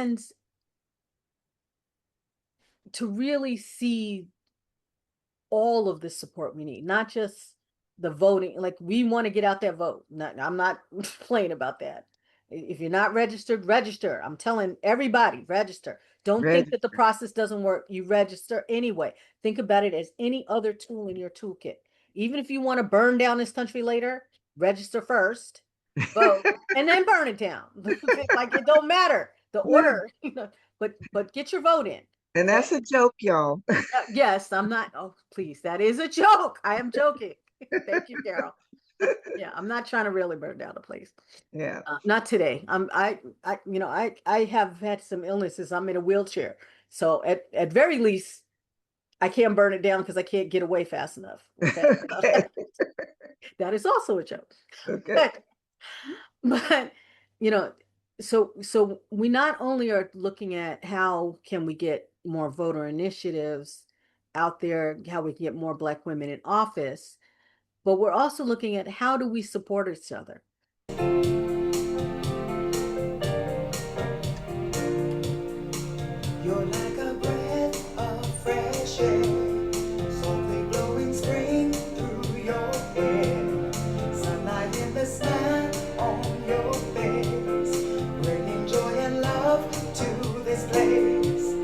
friends to really see all of the support we need, not just the voting. Like, we want to get out there vote. I'm not playing about that. If you're not registered, register. I'm telling everybody, register. Don't think that the Register. process doesn't work. You register anyway. Think about it as any other tool in your toolkit. Even if you want to burn down this country later, register first, vote, and then burn it down. Like, it don't matter the order, but get your vote in. And Okay. that's a joke, y'all. Yes, I'm not. Oh, please, that is a joke. I am joking. Thank you, Carol. Yeah, I'm not trying to really burn down the place. Yeah. Not today. I have had some illnesses. I'm in a wheelchair, so at very least, I can't burn it down because I can't get away fast enough. Okay, Okay. that is also a joke. Okay. But but you know, so we not only are looking at how can we get more voter initiatives out there, how we can get more Black women in office, but we're also looking at how do we support each other. You're like a breath of fresh air, softly blowing spring through your hair, sunlight in the sky on your face, bringing joy and love to this place.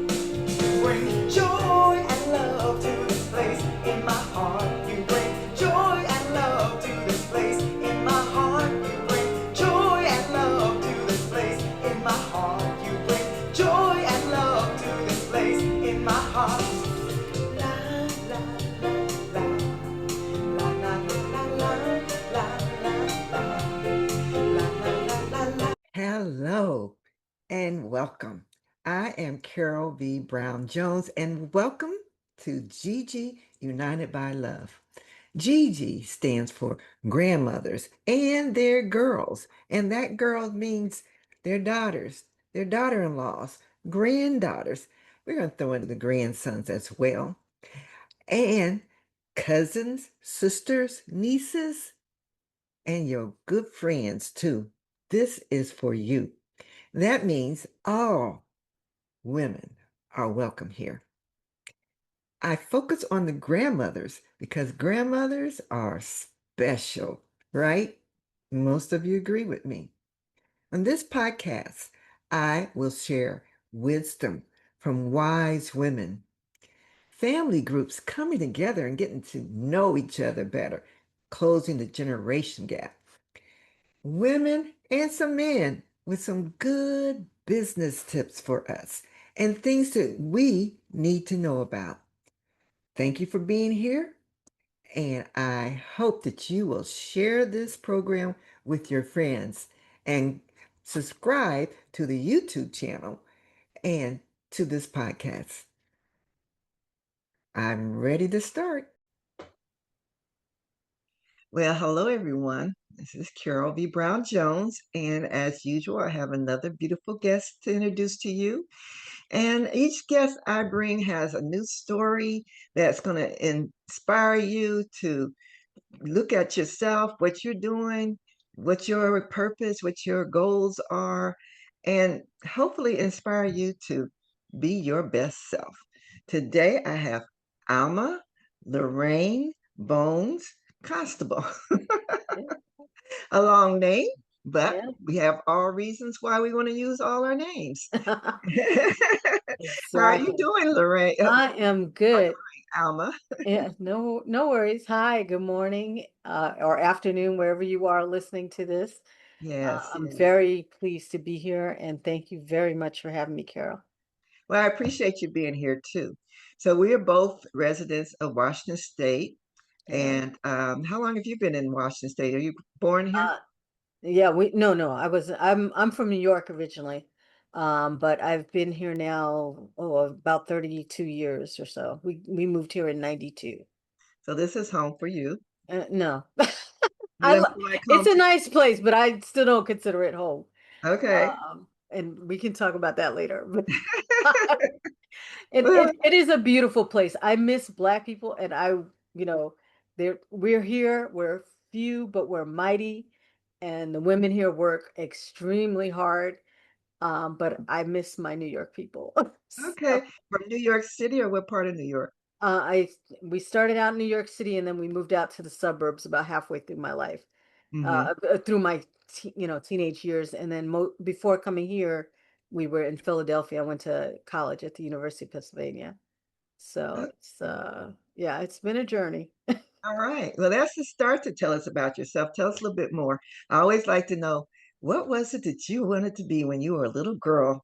Bring joy and love to this place in my heart. You bring joy and love to this place in my heart. You bring joy and love to this place in my heart. You bring joy and love to this place in my heart. La la la la la la la la la la. Hello and welcome. I am Carol V. Brown Jones, and welcome to Gigi United by Love. Gigi stands for grandmothers and their girls, and that girl means their daughters, their daughter-in-laws, granddaughters. We're going to throw in the grandsons as well, and cousins, sisters, nieces, and your good friends too. This is for you. That means all women are welcome here. I focus on the grandmothers because grandmothers are special, right? Most of you agree with me. On this podcast, I will share wisdom from wise women, family groups coming together and getting to know each other better, closing the generation gap. Women and some men with some good business tips for us and things that we need to know about. Thank you for being here, and I hope that you will share this program with your friends and subscribe to the YouTube channel and to this podcast. I'm ready to start. Well, hello, everyone. This is Carol V. Brown Jones, and as usual, I have another beautiful guest to introduce to you. And each guest I bring has a new story that's going to inspire you to look at yourself, what you're doing, what your purpose, what your goals are, and hopefully inspire you to be your best self. Today I have Alma Lorraine Bones Constable. Yeah, A long name, but yeah. we have all reasons why we want to use all our names. How are you Exactly. doing, Lorraine? I am good. Alma. Yeah, no worries. Hi, good morning, or afternoon, wherever you are listening to this. Yes, I'm yes. very pleased to be here, and thank you very much for having me, Carol. Well, I appreciate you being here too. So we are both residents of Washington State. Yeah. And how long have you been in Washington State? Are you born here? Uh, yeah, no, I'm from New York originally. But I've been here now, about 32 years or so. We moved here in 92. So this is home for you. No. You don't feel like It's home a to nice place, but I still don't consider it home. you? Okay. And we can talk about that later. But Well, it is a beautiful place. I miss Black people, and you know, we're here, we're few, but we're mighty, and the women here work extremely hard. But I miss my New York people. Okay. So, From New York City or what part of New York? I we started out in New York City and then we moved out to the suburbs about halfway through my life, Mm-hmm. through my teenage years, and then before coming here, we were in Philadelphia. I went to college at the University of Pennsylvania. So it's yeah, it's been a journey. All right. Well, that's the start to tell us about yourself. Tell us a little bit more. I always like to know what was it that you wanted to be when you were a little girl?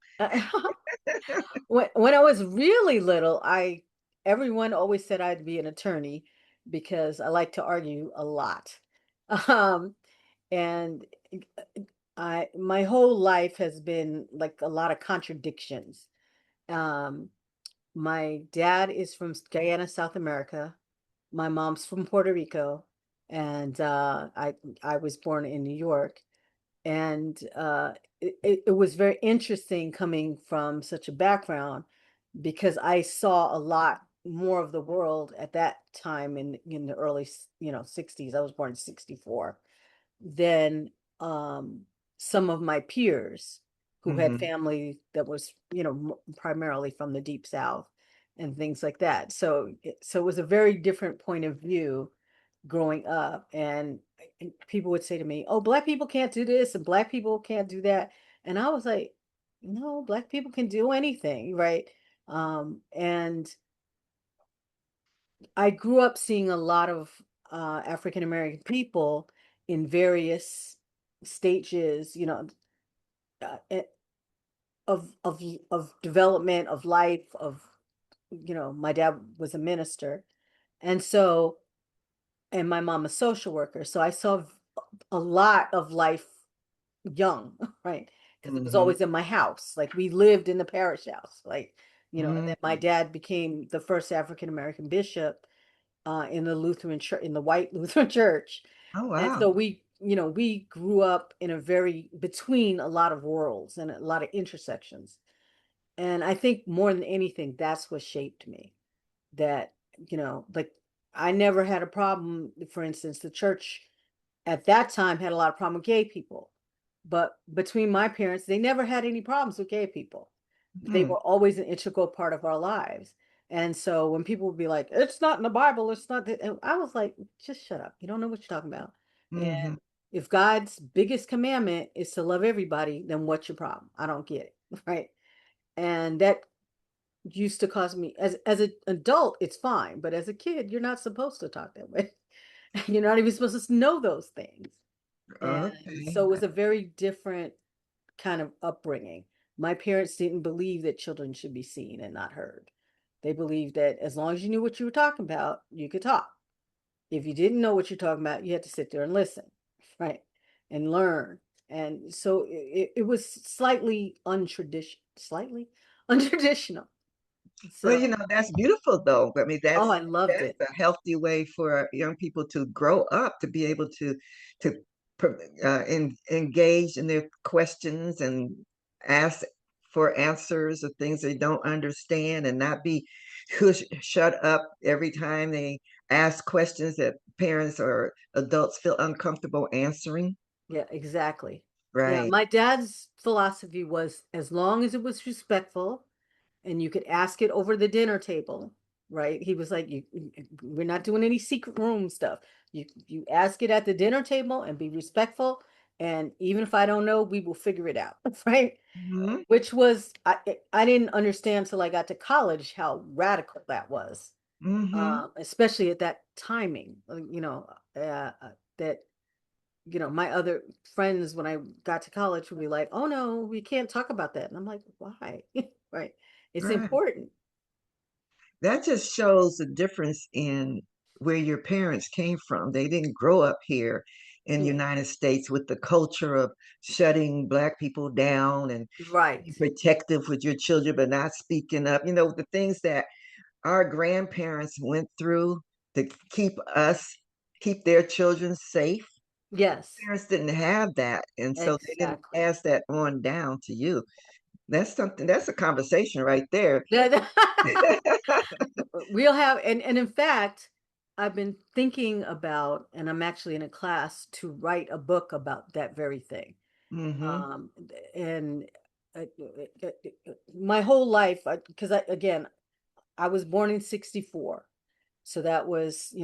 When I was really little, I everyone always said I'd be an attorney because I like to argue a lot. Um, and I my whole life has been like a lot of contradictions. Um, my dad is from Guyana, South America. My mom's from Puerto Rico, and I was born in New York. And it was very interesting coming from such a background because I saw a lot more of the world at that time in the early 60s. I was born in 64 than some of my peers who had Mm-hmm. family that was primarily from the deep south and things like that. So so it was a very different point of view growing up. And people would say to me, "Oh, black people can't do this and black people can't do that." And I was like, "No, black people can do anything, right?" And I grew up seeing a lot of African American people in various stages, uh, eh, of development of life. My dad was a minister, and so and my mom a social worker. So I saw a lot of life young, right? Because it was Mm-hmm. always in my house. Like we lived in the parish house, like, and then my Mm-hmm. dad became the first African American bishop in the Lutheran church, in the white Lutheran church. Oh, And wow. so we grew up in a very between a lot of worlds and a lot of intersections. And I think more than anything, that's what shaped me. That, like I never had a problem. For instance, the church at that time had a lot of problem with gay people. But between my parents, they never had any problems with gay people. They Mm-hmm. were always an integral part of our lives. And so when people would be like, "It's not in the Bible, it's not that," and I was like, just shut up. You don't know what you're talking about. And Mm-hmm. if God's biggest commandment is to love everybody, then what's your problem? I don't get it. Right. And that used to cause me as an adult, it's fine. But as a kid, you're not supposed to talk that way. You're not even supposed to know those things. And Okay. so it was a very different kind of upbringing. My parents didn't believe that children should be seen and not heard. They believed that as long as you knew what you were talking about, you could talk. If you didn't know what you're talking about, you had to sit there and listen, right? And learn. And so it was slightly untraditional. Well, So, that's beautiful though. I mean, oh, that's I loved that's it. a healthy way for young people to grow up to be able to engage in their questions and ask for answers of things they don't understand and not be shut up every time they ask questions that parents or adults feel uncomfortable answering. Yeah, exactly. Yeah, Right. my dad's philosophy was as long as it was respectful and you could ask it over the dinner table, right? He was like, we're not doing any secret room stuff. You ask it at the dinner table and be respectful, and even if I don't know, we will figure it out, right? Mm-hmm. Which was I didn't understand till I got to college how radical that was, Mm-hmm. especially at that timing. That my other friends when I got to college would be like, "Oh no, we can't talk about that," and I'm like, "Why?" Right? It's Right. important. That just shows the difference in where your parents came from. They didn't grow up here in the Yeah. United States with the culture of shutting Black people down and Right. being protective with your children, but not speaking up. The things that our grandparents went through to keep their children safe. Yes. Parents didn't have that. And so they didn't Exactly. pass that on down to you. That's a conversation right there. We'll have and in fact, I've been thinking about, and I'm actually in a class to write a book about that very thing. Hmm. Um, and my whole life, because again, I was born in 64. So that was,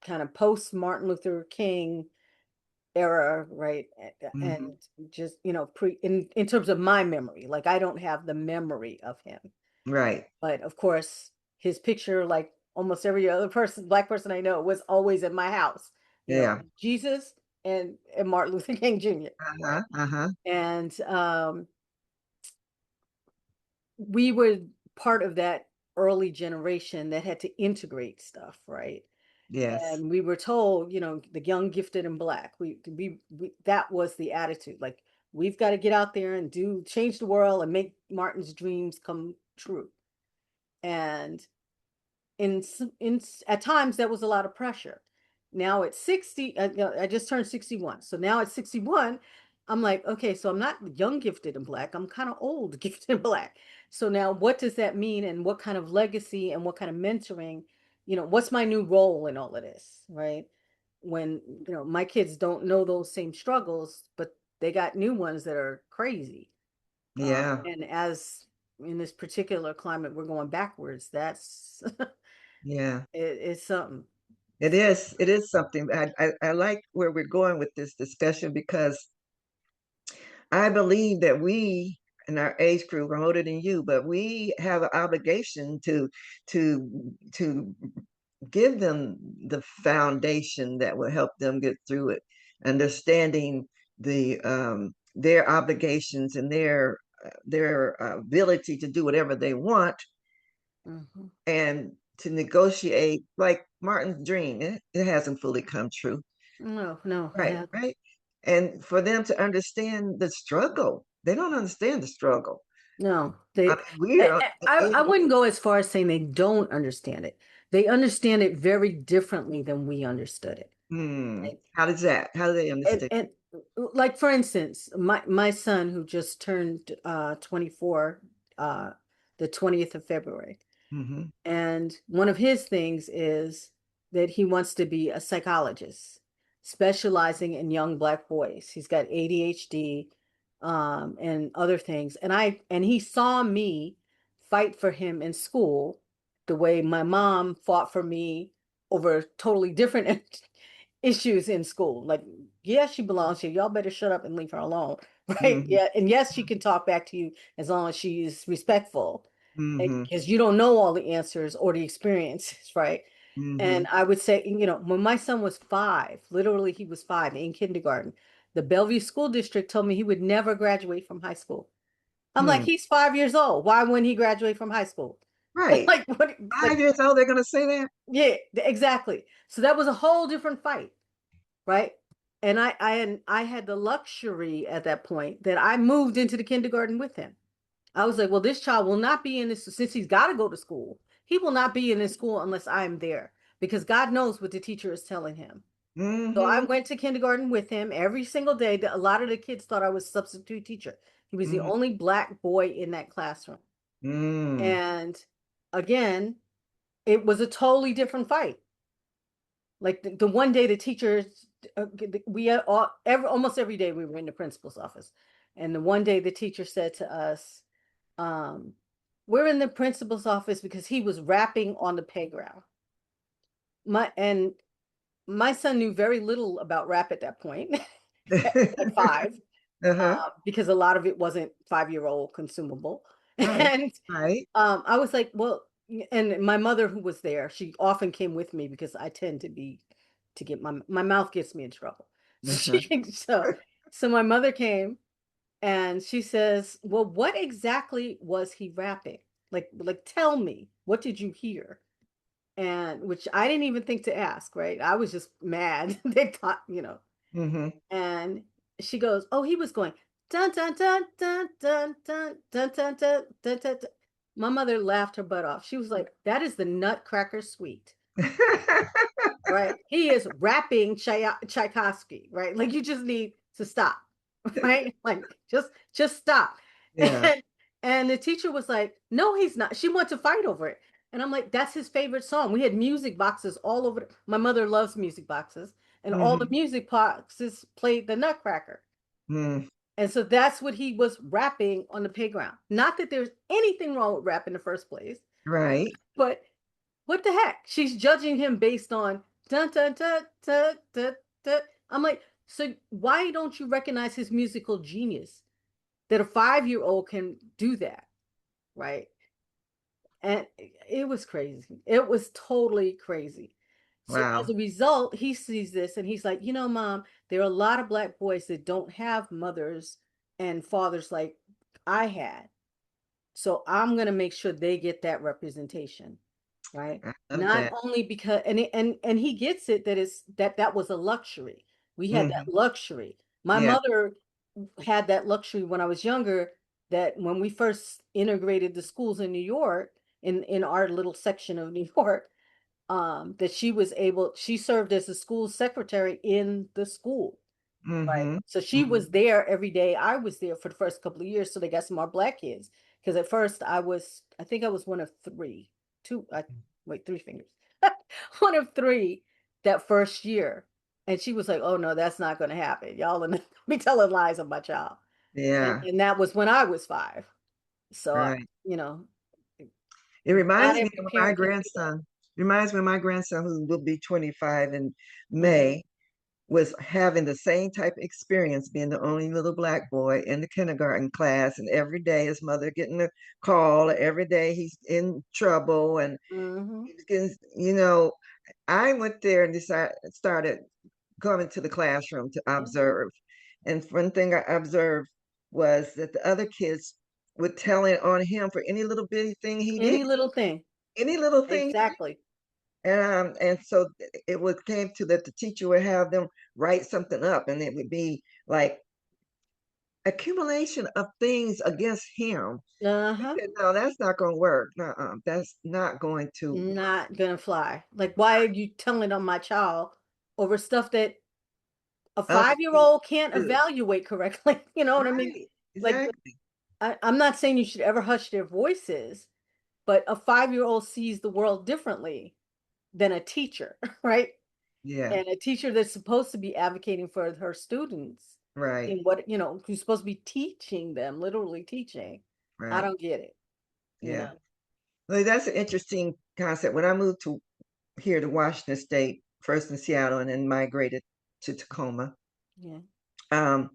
kind of post Martin Luther King era, right? Mhm. And just, in terms of my memory, like I don't have the memory of him. Right. But of course, his picture, like almost every other person, black person I know, was always in my house. Yeah. Jesus and Martin Luther King Jr. Uh-huh. Right. Uh-huh. And we were part of that early generation that had to integrate stuff, right? Yes. And we were told, the young, gifted, and black. We that was the attitude. Like we've got to get out there and change the world and make Martin's dreams come true. And at times that was a lot of pressure. Now at 60, I just turned 61. So now at 61, I'm like, okay, so I'm not young, gifted, and black. I'm kind of old, gifted, and black. So now what does that mean, and what kind of legacy and what kind of mentoring, what's my new role in all of this, right? When, my kids don't know those same struggles, but they got new ones that are crazy. Yeah. And as in this particular climate, we're going backwards. That's Yeah. it's something. It is. It is something. I like where we're going with this discussion because I believe that we in our age group, we're older than you, but we have an obligation to give them the foundation that will help them get through it, understanding their obligations and their ability to do whatever they want Mhm. and to negotiate like Martin's dream. It hasn't fully come true. No, it Right, has right. And for them to understand the struggle, they don't understand the struggle. no. I mean, we are I able. wouldn't go as far as saying they don't understand it. They understand it very differently than we understood it. Right? How does that? How do they And understand? and like for instance, my son who just turned 24 uh the 20th of February. Hmm. And one of his things is that he wants to be a psychologist, specializing in young black boys. He's got ADHD, and other things. And he saw me fight for him in school the way my mom fought for me over totally different issues in school. Like, yes, she belongs here. Y'all better shut up and leave her alone. Right? Hmm. Yeah. And yes, she can talk back to you as long as she is respectful, Hmm. because you don't know all the answers or the experiences, right? And Hmm. I would say, when my son was 5, literally he was 5 in kindergarten, the Bellevue School District told me he would never graduate from high school. I'm like, Hmm. he's 5 years old. Why wouldn't he graduate from high school? Right. Like, what? 5 years old, they're gonna say that. Yeah, exactly. So that was a whole different fight, right? And I had the luxury at that point that I moved into the kindergarten with him. I was like, well, this child will not be in this since he's got to go to school. He will not be in this school unless I'm there because God knows what the teacher is telling him. So I Hmm. went to kindergarten with him every single day. A lot of the kids thought I was a substitute teacher. He was the Hmm. only black boy in that classroom. Mm. And again, it was a totally different fight. Like the one day the teachers, we had almost every day we were in the principal's office. And the one day the teacher said to us, um, we're in the principal's office because he was rapping on the playground. And my son knew very little about rap at that point, at 5, Uh-huh. because a lot of it wasn't 5-year-old consumable. Right. And Right. I was like, well, and my mother who was there, she often came with me because I tend to get my mouth gets me in trouble. Uh-huh. So my mother came and she says, well, what exactly was he rapping? Like tell me, what did you hear? And which I didn't even think to ask, right? I was just mad. They thought, Hmm. and she goes, oh, he was going dun dun dun dun dun dun dun dun dun dun dun. Dun. My mother laughed her butt off. She was like, that is the Nutcracker Suite, right? He is rapping Tchaikovsky, right? Like you just need to stop, right? Like just stop. Yeah. And the teacher was like, no, he's not. She wanted to fight over it. And I'm like, that's his favorite song. We had music boxes all over. My mother loves music boxes, and all the Hmm. music boxes played the Nutcracker. Mm. And so that's what he was rapping on the playground. Not that there's anything wrong with rap in the first place, Right. but what the heck? She's judging him based on dun dun dun dun dun dun. I'm like, so why don't you recognize his musical genius that a 5-year-old can do that, right? And it was crazy. It was totally crazy. So as Wow. a result, he sees this and he's like, Mom, there are a lot of black boys that don't have mothers and fathers like I had. So I'm going to make sure they get that representation, right? I love Not that. only because and he gets it that is that was a luxury. We had that Hmm. luxury. My Yeah. mother had that luxury when I was younger, that when we first integrated the schools in New York, in our little section of New York, that she served as a school secretary in the school. Right. Hmm. So she Hmm. was there every day. I was there for the first couple of years, so they got some more black kids. Because at first I think I was one of three, two, wait, three fingers, one of three that first year. And she was like, "Oh no, that's not going to happen. Y'all are be telling lies on my child." Yeah. And that was when I was 5. So, Right. you know, It not reminds me every of my parent can do that. grandson. Reminds me of my grandson, who will be 25 in Hmm. May, was having the same type of experience, being the only little black boy in the kindergarten class, and every day his mother getting a call, every day he's in trouble, and Hmm. he was getting. I went there and started going to the classroom to Yeah. observe. And one thing I observed was that the other kids would tell it on him for any little bitty thing he did, Any little thing. any little thing. Exactly. And so it would came to that the teacher would have them write something up, and it would be like accumulation of things against him. He Uh-huh. said, "No, that's not going to work. No, that's not going to work." Not gonna fly. Like, why are you telling on my child over stuff that a Other 5-year people old can't do. evaluate correctly? You know what I mean? Right. Like, Exactly. I'm not saying you should ever hush their voices, but a 5-year old sees the world differently than a teacher, right? Yeah. And a teacher that's supposed to be advocating for her students Right. in what, who's supposed to be teaching them, literally teaching. I Right. don't get it, you Yeah. know? Well, that's an interesting concept. When I moved to here to Washington State, first in Seattle and then migrated to Tacoma, Yeah. um,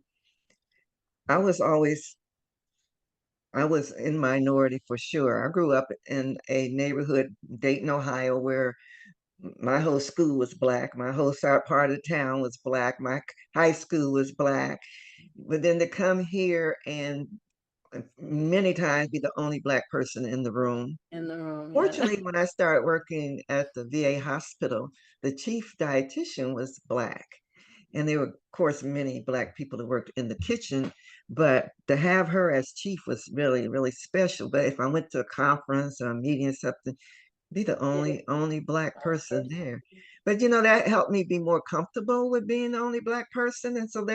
I was always I was in minority for sure. I grew up in a neighborhood, Dayton, Ohio, where my whole school was black. My whole south part of the town was black. My high school was black. But then to come here and many times be the only black person in the room. In the room, yeah. Fortunately, when I started working at the VA hospital, the chief dietitian was black. And there were, of course, many black people that worked in the kitchen, but to have her as chief was really, really special. But if I went to a conference or a meeting or something, be the Yeah. only black Black person person. there. But that helped me be more comfortable with being the only black person. And so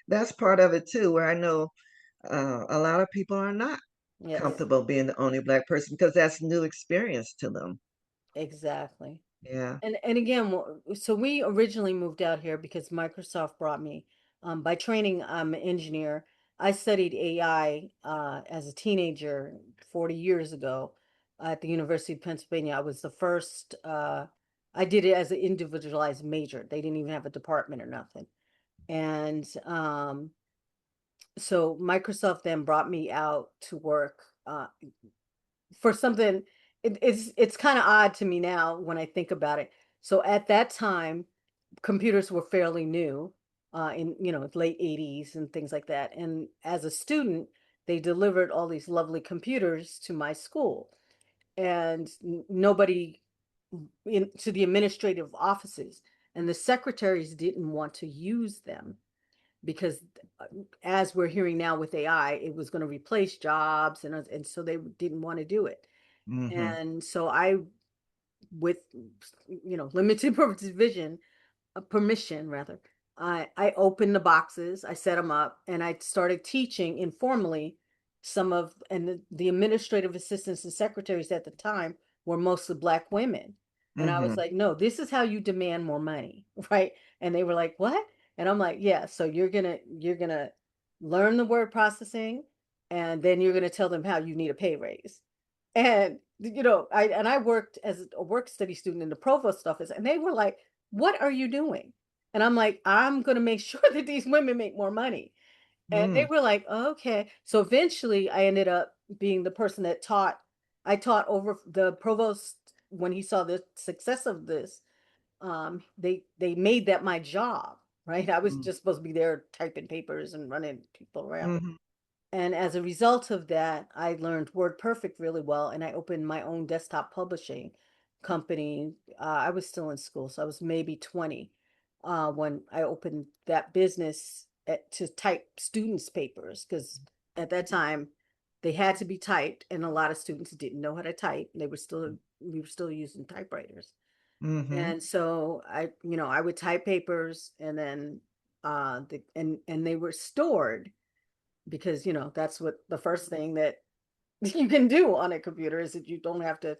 that's part of it too, where I know a lot of people are not Yes, comfortable being the only black person because that's new experience to them. exactly. Yeah. And again, so we originally moved out here because Microsoft brought me. By training, I'm an engineer. I studied AI as a teenager 40 years ago at the University of Pennsylvania. I was the first. I did it as an individualized major. They didn't even have a department or nothing. And so Microsoft then brought me out to work for something. It's kind of odd to me now when I think about it. So at that time, computers were fairly new, in late 80s and things like that. And as a student, they delivered all these lovely computers to my school, and nobody to the administrative offices, and the secretaries didn't want to use them because uh, as we're hearing now with AI, it was going to replace jobs, and so they didn't want to do it. Hmm. And so I, with limited vision, permission rather, I opened the boxes, I set them up, and I started teaching informally. And the administrative assistants and secretaries at the time were mostly black women. And I was Hmm. like, no, this is how you demand more money, right? And they were like, what? And I'm like, yeah, so you're gonna learn the word processing, and then you're going to tell them how you need a pay raise. And I worked as a work study student in the provost office, and they were like, "What are you doing?" And I'm like, "I'm going to make sure that these women make more money." And they Mm, were like, "Okay." So eventually I ended up being the person that taught. I taught over the provost when he saw the success of this. They made that my job, right? I was mm, just supposed to be there typing papers and running people around. mhm, And as a result of that, I learned WordPerfect really well, and I opened my own desktop publishing company. I was still in school, so I was maybe 20 when I opened that business to type students' papers, because at that time they had to be typed, and a lot of students didn't know how to type. We were still using typewriters. mhm. And so I would type papers, and then and they were stored because that's what the first thing that you can do on a computer is that you don't have to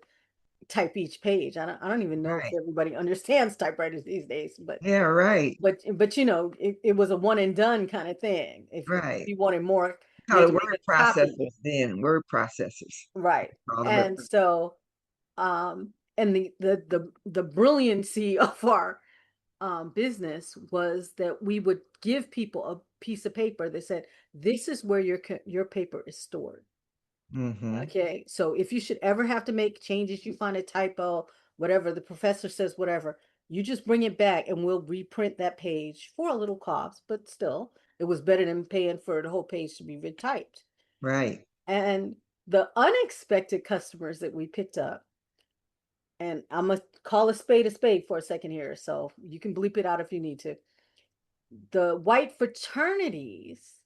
type each page. I don't even know if Right. everybody understands typewriters these days, but Yeah, right. it was a one and done kind of thing. If Right. you wanted more, you Call had it to make word a copy. processors then, word processors. Right. Call the word. And so and the brilliancy of our business was that we would give people a piece of paper that said, "This is where your paper is stored." Mhm. Okay, so if you should ever have to make changes, you find a typo, whatever, the professor says, whatever, you just bring it back and we'll reprint that page for a little cost, but still, it was better than paying for the whole page to be retyped. Right. And the unexpected customers that we picked up, and I'm gonna call a spade for a second here, so you can bleep it out if you need to. The white fraternities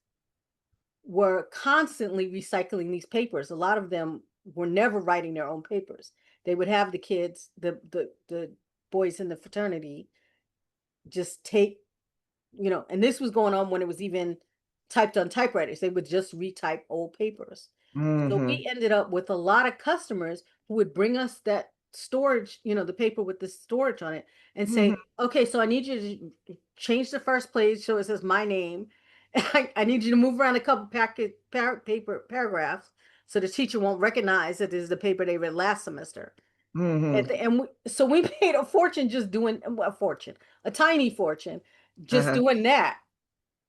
were constantly recycling these papers. A lot of them were never writing their own papers. They would have the kids, the boys in the fraternity, just take, and this was going on when it was even typed on typewriters. They would just retype old papers. So Mhm. we ended up with a lot of customers who would bring us that storage, the paper with the storage on it, and Mhm. say, "Okay, so I need you to change the first page so it says my name. I need you to move around a couple paper paragraphs so the teacher won't recognize that this is the paper they read last semester." Mhm. So we made a fortune just doing, well, a fortune, a tiny fortune, just Uh-huh. doing that.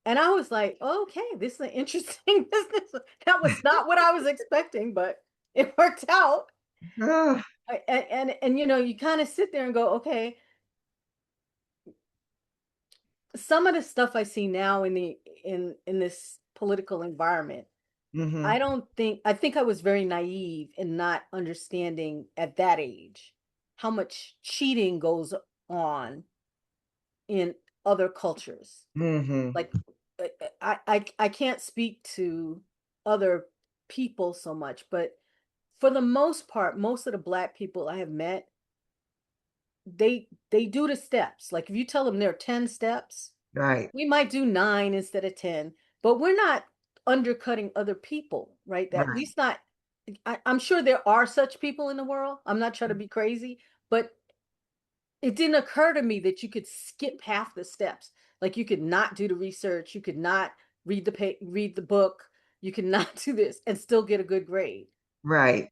And I was like, "Okay, this is an interesting business." That was not what I was expecting, but it worked out. Ah, And you kind of sit there and go, "Okay." Some of the stuff I see now in this political environment, mhm. I think I was very naive in not understanding at that age how much cheating goes on in other cultures. Mhm. Like I can't speak to other people so much, but for the most part, most of the black people I have met, they do the steps. Like if you tell them there are 10 steps, Right. we might do 9 instead of 10, but we're not undercutting other people, right? At Right. least not. I'm sure there are such people in the world. I'm not trying to be crazy, but it didn't occur to me that you could skip half the steps. Like you could not do the research, you could not read the book, you could not do this and still get a good grade. Right.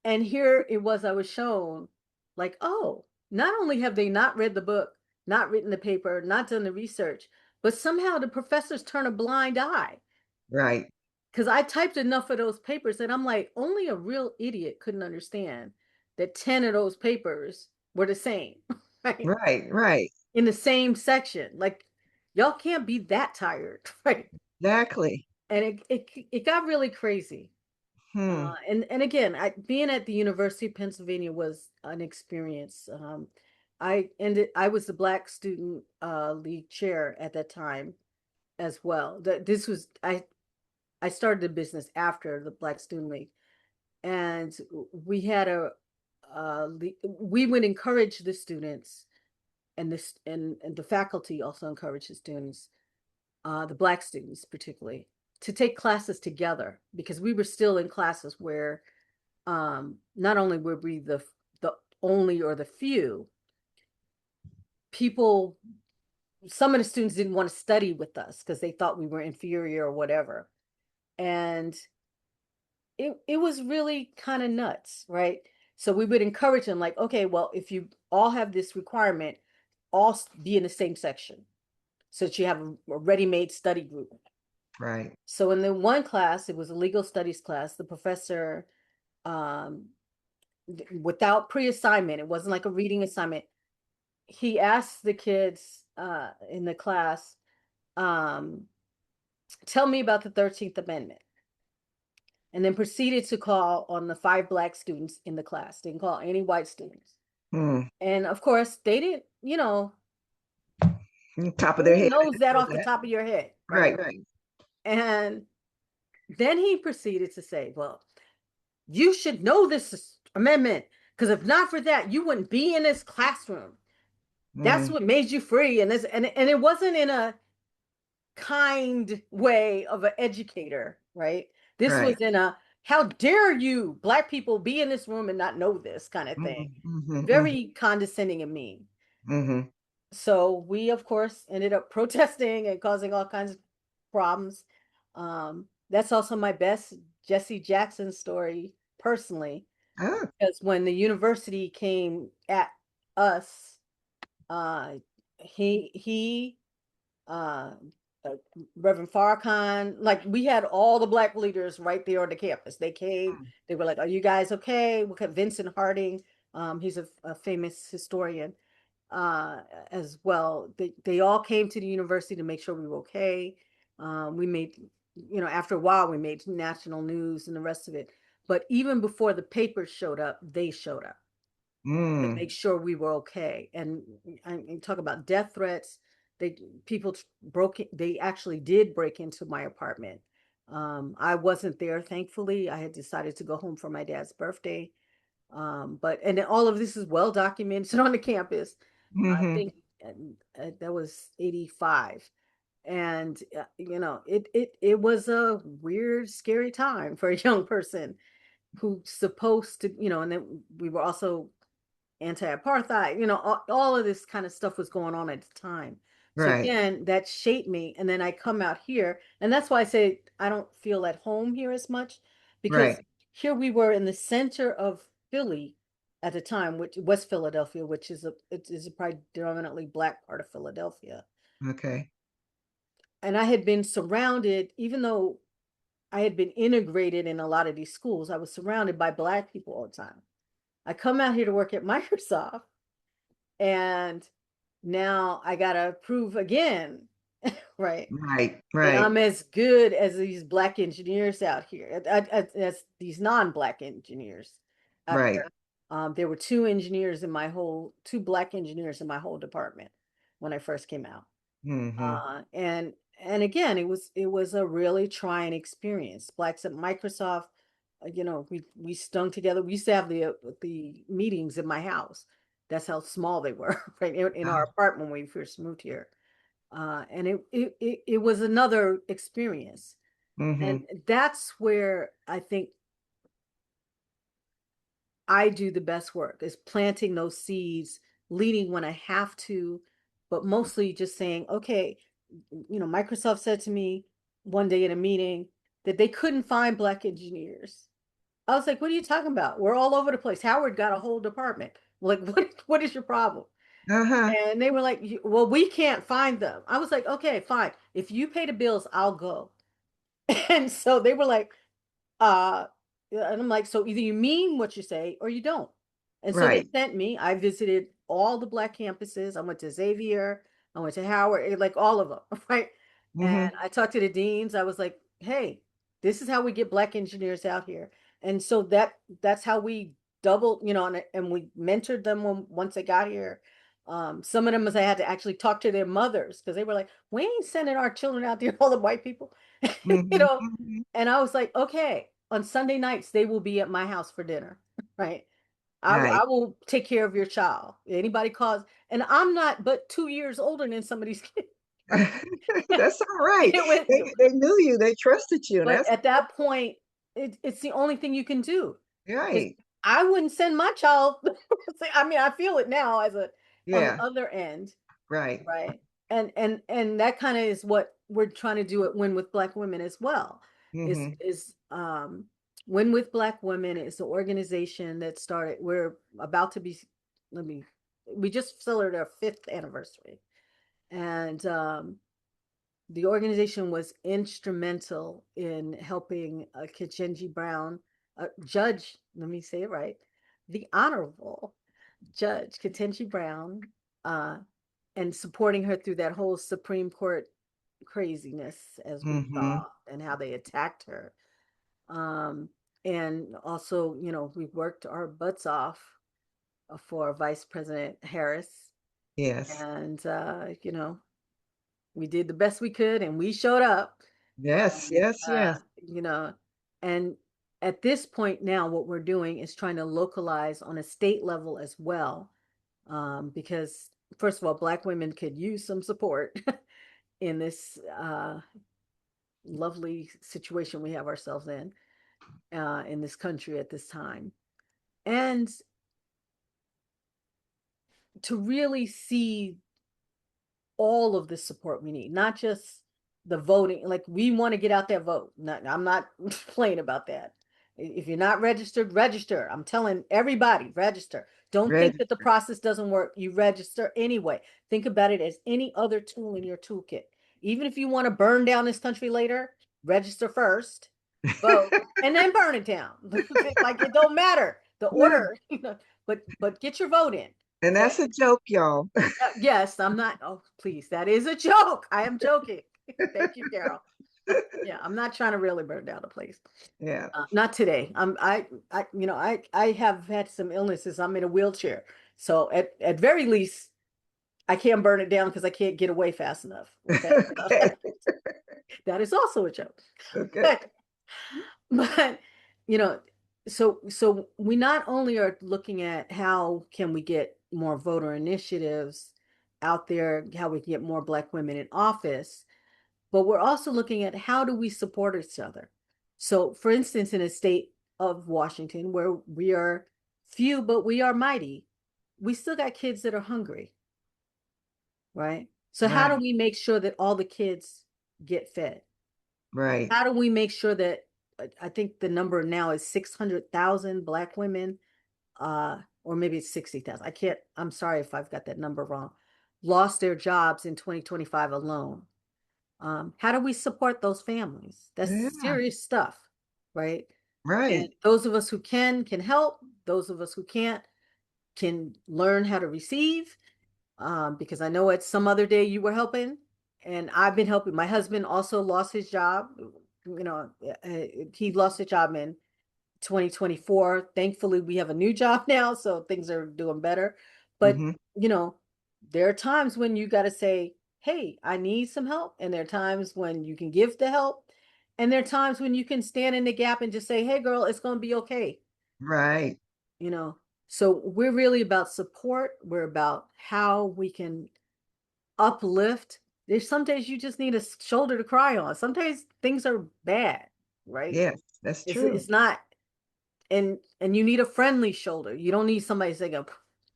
And here it was, I was shown, like, oh, not only have they not read the book, not written the paper, not done the research, but somehow the professors turn a blind eye. Right. Because I typed enough of those papers and I'm like, only a real idiot couldn't understand that 10 of those papers were the same, right? Right. Right. In the same section. Like, y'all can't be that tired, right? Exactly. And it got really crazy. Hmm. And again, being at the University of Pennsylvania was an experience. I was the Black Student League chair at that time as well. This was I started the business after the Black Student League, and we had we would encourage the students, and the faculty also encouraged the students, the Black students particularly, to take classes together, because we were still in classes where not only were we the only or the few people, some of the students didn't want to study with us because they thought we were inferior or whatever. And it was really kind of nuts, right? So we would encourage them, like, okay, well, if you all have this requirement, all be in the same section so that you have a ready-made study group. Right. So in the one class, it was a legal studies class, the professor, um, without pre-assignment, it wasn't like a reading assignment, he asked the kids in the class, um, tell me about the 13th Amendment. And then proceeded to call on the 5 Black students in the class, didn't call any white students. Mm. And of course, they didn't, Top of their who head. I knows didn't that know off the that. top of your head, Right, right? right. And then he proceeded to say, well, you should know this amendment, because if not for that, you wouldn't be in this classroom. That's Mm. what made you free. And it wasn't in a kind way of an educator, right? This Right. was in a, how dare you Black people be in this room and not know this kind of thing. Mm-hmm. Very condescending and mean. Mm-hmm. So we, of course, ended up protesting and causing all kinds of problems. That's also my best Jesse Jackson story personally, Oh. because when the university came at us, uh, he uh, uh, Reverend Farrakhan, like we had all the Black leaders right there on the campus. They came, they were like, are you guys okay? We got Vincent Harding. He's a famous historian as well. They all came to the university to make sure we were okay. We made, after a while, we made national news and the rest of it. But even before the papers showed up, they showed up to Mm. make sure we were okay. And I talk about death threats. People they actually did break into my apartment. I wasn't there, thankfully. I had decided to go home for my dad's birthday. And all of this is well documented on the campus. I Mm-hmm. think that was 85. And it was a weird, scary time for a young person who's supposed to, and then we were also anti-apartheid, all of this kind of stuff was going on at the time. So Right. again, that shaped me. And then I come out here, and that's why I say I don't feel at home here as much, because Right. here we were in the center of Philly at the time, which West Philadelphia, which is a predominantly Black part of Philadelphia. Okay. And I had been surrounded, even though I had been integrated in a lot of these schools, I was surrounded by Black people all the time. I come out here to work at Microsoft, and now I gotta prove again, right, Right. that Right. I'm as good as these Black engineers out here, as these non-Black engineers out Right. here. There were two Black engineers in my whole department when I first came out. Mm-hmm. And again, it was a really trying experience. Blacks at Microsoft, we stung together. We used to have the meetings in my house. That's how small they were, right, in our apartment when we first moved here. And it was another experience, Mm-hmm. and that's where I think I do the best work, is planting those seeds, leading when I have to, but mostly just saying, okay, Microsoft said to me one day in a meeting that they couldn't find Black engineers. I was like, what are you talking about? We're all over the place. Howard got a whole department. Like, what is your problem? Uh-huh. And they were like, well, we can't find them. I was like, okay, fine. If you pay the bills, I'll go. And so they were like, uh, yeah, and I'm like, so either you mean what you say or you don't. And so they Right. sent me. I visited all the Black campuses. I went to Xavier. I went to Howard, like all of them, right? Mm-hmm. And I talked to the deans. I was like, hey, this is how we get Black engineers out here. And so that's how we doubled, and we mentored them once they got here. Some of them was I had to actually talk to their mothers, because they were like, we ain't sending our children out there, all the white people, you Mm-hmm. know. Mm-hmm. And I was like, okay, on Sunday nights, they will be at my house for dinner, right? Right. I will take care of your child. Anybody calls, and I'm not but 2 years older than some of these kids. That's all right. It was, They knew you. They trusted you, and but that's at that point, it's the only thing you can do. Because right. I wouldn't send my child. I mean, I feel it now as on the Yeah. other end, Right. right? and that kind of is what we're trying to do at Win with Black Women as well. Is Mm-hmm. is Win with Black Women is an organization that started. We're about to be. Let me. We just celebrated our 5th anniversary, and the organization was instrumental in helping Ketanji Brown, Judge. Let me say it right. The Honorable Judge Ketanji Brown, uh, and supporting her through that whole Supreme Court craziness as we Mm-hmm. saw and how they attacked her. Um, and also, we worked our butts off for Vice President Harris. Yes. And, we did the best we could and we showed up. Yes. And, Yes. Yes. and at this point now, what we're doing is trying to localize on a state level as well. Because first of all, Black women could use some support in this lovely situation we have ourselves in this country at this time. And to really see all of the support we need, not just the voting. Like, we want to get out there, vote. I'm not playing about that. If you're not registered, register. I'm telling everybody, register. Don't think Red. that the process doesn't work. You register anyway. Think about it as any other tool in your toolkit. Even if you want to burn down this country later, register first, vote, and then burn it down. Like, it don't matter the Yeah. order, but get your vote in. And Okay. that's a joke, y'all. Yes, I'm not. Oh, please. That is a joke. I am joking. Thank you, Carol. Yeah, I'm not trying to really burn down the place. Yeah. Not today. I have had some illnesses. I'm in a wheelchair. So at very least, I can't burn it down because I can't get away fast enough. Okay. Okay. That is also a joke. Okay. But but you know so we not only are looking at how can we get more voter initiatives out there, how we can get more Black women in office, but we're also looking at how do we support each other. So for instance, in a state of Washington where we are few but we are mighty, we still got kids that are hungry, right? So how do Right. we make sure that all the kids get fed? Right. How do we make sure that I think the number now is 600,000 Black women, or maybe it's 60,000. I'm sorry if I've got that number wrong, lost their jobs in 2025 alone. How do we support those families? That's Yeah. serious stuff, right? And Right. those of us who can help. Those of us who can't can learn how to receive, because I know it's some other day you were helping and I've been helping. My husband also lost his job. He lost his job in 2024. Thankfully, we have a new job now, so things are doing better. But, Mm-hmm. you know, there are times when you got to say, hey, I need some help. And there are times when you can give the help. And there are times when you can stand in the gap and just say, hey, girl, it's going to be okay. Right. you know so we're really about support. We're about how we can uplift. There's some days you just need a shoulder to cry on. Sometimes things are bad, right? Yes, that's true. It's not. And you need a friendly shoulder. You don't need somebody saying a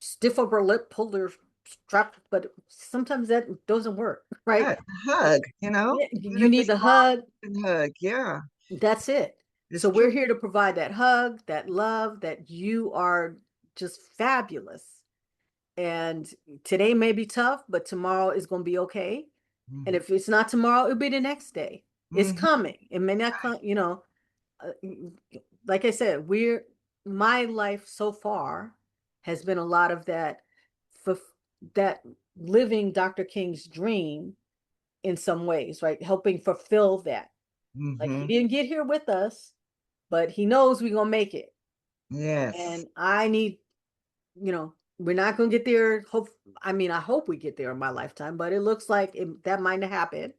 stiff upper lip, pull their strap, but sometimes that doesn't work. Right? Right. Hug, Yeah, even you if need it's the hug. one hug. Yeah, That's it. it's So we're true. here to provide that hug, that love, that you are just fabulous. And today may be tough, but tomorrow is going to be okay. And if it's not tomorrow, it'll be the next day. It's Mm-hmm. coming. It may not come, uh, like I said, my life so far has been a lot of that living Dr. King's dream in some ways, right? Helping fulfill that. Like, he Mm-hmm. didn't get here with us, but he knows we're going to make it. Yes. And I need, we're not going to get there. I hope we get there in my lifetime, but it looks like that might not happen.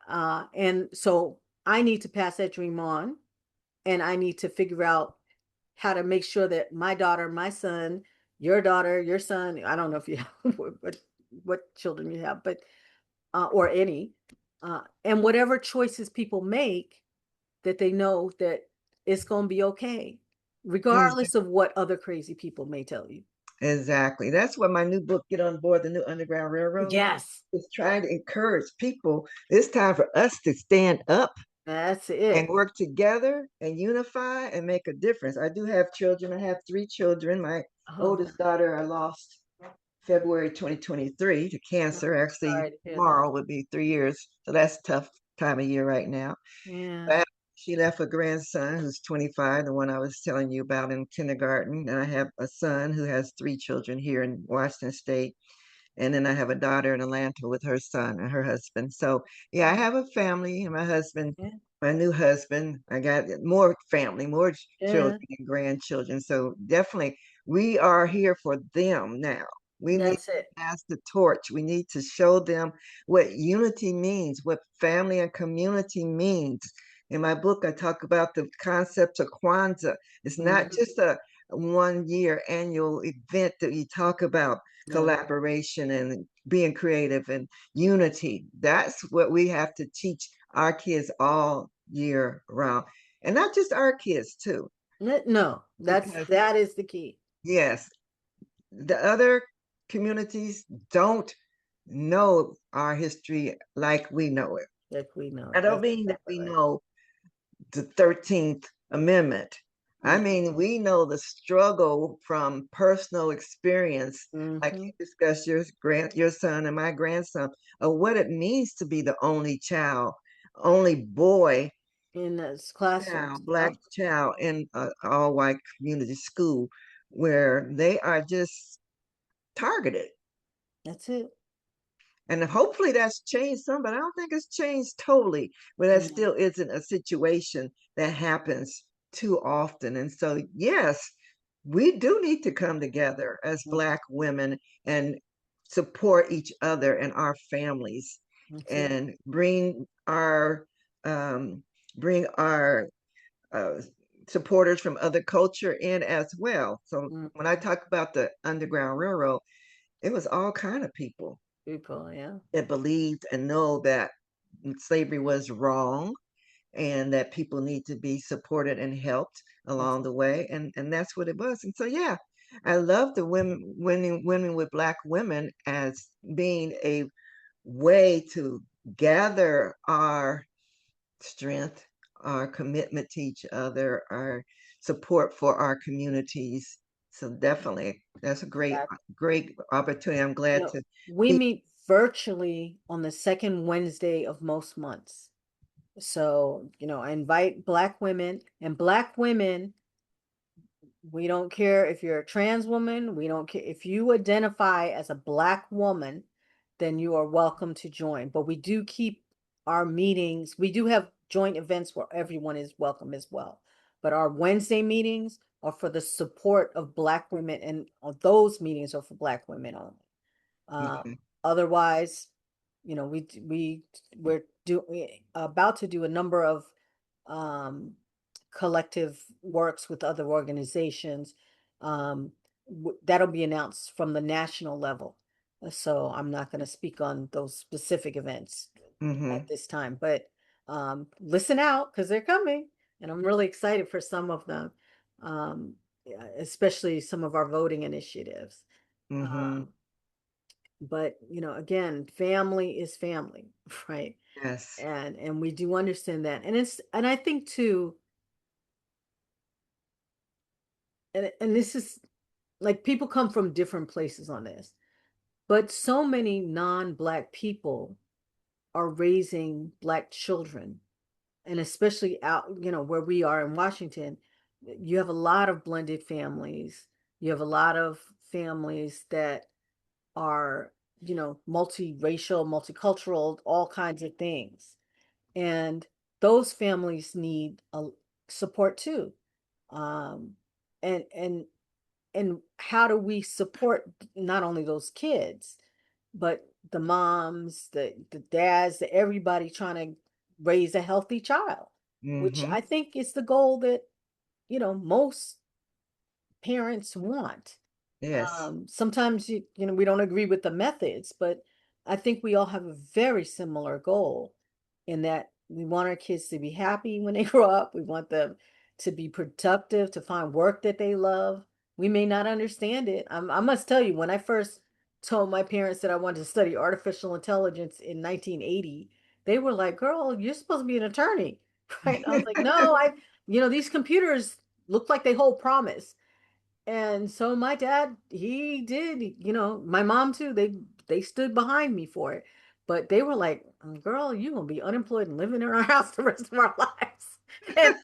And so I need to pass that dream on, and I need to figure out how to make sure that my daughter, my son, your daughter, your son, I don't know if you have what children you have, but, or any, and whatever choices people make, that they know that it's going to be okay, Yes. regardless of what other crazy people may tell you. Exactly. That's what my new book, Get on Board the New Underground Railroad, Yes, is trying to encourage people. It's time for us to stand up that's and it. work together and unify and make a difference. I do have children. I have 3 children. My Oh, oldest daughter I lost February 2023 to cancer. Actually, sorry to hear that. tomorrow would be 3 years. So that's a tough time of year right now. Yeah. I have, she left a grandson who's 25, the one I was telling you about in kindergarten. And I have a son who has 3 children here in Washington State. And then I have a daughter in Atlanta with her son and her husband. So yeah, I have a family and my husband, Yeah. my new husband. I got more family, more children Yeah. and grandchildren. So definitely we are here for them now. We need That's it. to pass the torch. We need to show them what unity means, what family and community means. In my book, I talk about the concept of Kwanzaa. It's not Mhm. just a 1 year annual event that we talk about No, collaboration and being creative and unity. That's what we have to teach our kids all year round. And not just our kids too, no, because that is the key. yes, the other communities don't know our history like we know it. Like we know I it. don't That's mean that exactly we right. know the 13th Amendment. I Yeah. mean, we know the struggle from personal experience, like Mm-hmm. you discussed your son and my grandson, of what it means to be the only child, only boy, In those classrooms. child, Yep. black child in an all-white community school where they are just targeted. That's it. And hopefully that's changed some, but I don't think it's changed totally. But that No. still isn't a situation that happens too often. And so, yes, we do need to come together as Black women and support each other and our families That's it. and um, bring our uh, supporters from other culture in as well. So Mm. when I talk about the Underground Railroad, it was all kind of people People, yeah. that believed and know that slavery was wrong and that people need to be supported and helped That's along the way. And that's what it was. And so, yeah, I love the women with Black women as being a way to gather our strength, our commitment to each other, our support for our communities. So definitely, that's a exactly. great opportunity. I'm You glad know, to we be. meet virtually on the second Wednesday of most months. So, I invite Black women, and Black women, we don't care if you're a trans woman, we don't care if you identify as a Black woman, then you are welcome to join. But we do keep our meetings, we do have joint events where everyone is welcome as well. But our Wednesday meetings are for the support of Black women, and those meetings are for Black women only. Mhm, Otherwise, we're about to do a number of um, collective works with other organizations. That'll be announced from the national level. So I'm not going to speak on those specific events at mhm. this time, but listen out because they're coming, and I'm really excited for some of them, yeah, especially some of our voting initiatives. Mhm. Um, but again, family is family, right? Yes. And we do understand that, and I think too, and this is like people come from different places on this, but so many non-Black people are raising Black children, and especially out, where we are in Washington, you have a lot of blended families. You have a lot of families that are, multiracial, multicultural, all kinds of things. And those families need a support too. Um, and and how do we support not only those kids, but the moms, the dads, everybody trying to raise a healthy child, which Mhm. I think is the goal that, most parents want. Yes. Sometimes we don't agree with the methods, but I think we all have a very similar goal in that we want our kids to be happy when they grow up. We want them to be productive, to find work that they love. we may not understand it. I must tell you, when I first told my parents that I wanted to study artificial intelligence in 1980, they were like, "Girl, you're supposed to be an attorney." Right? I was like, "No, these computers look like they hold promise." And so my dad, he did, my mom too, they stood behind me for it. But they were like, "Girl, you gonna be unemployed and living in our house the rest of our lives." And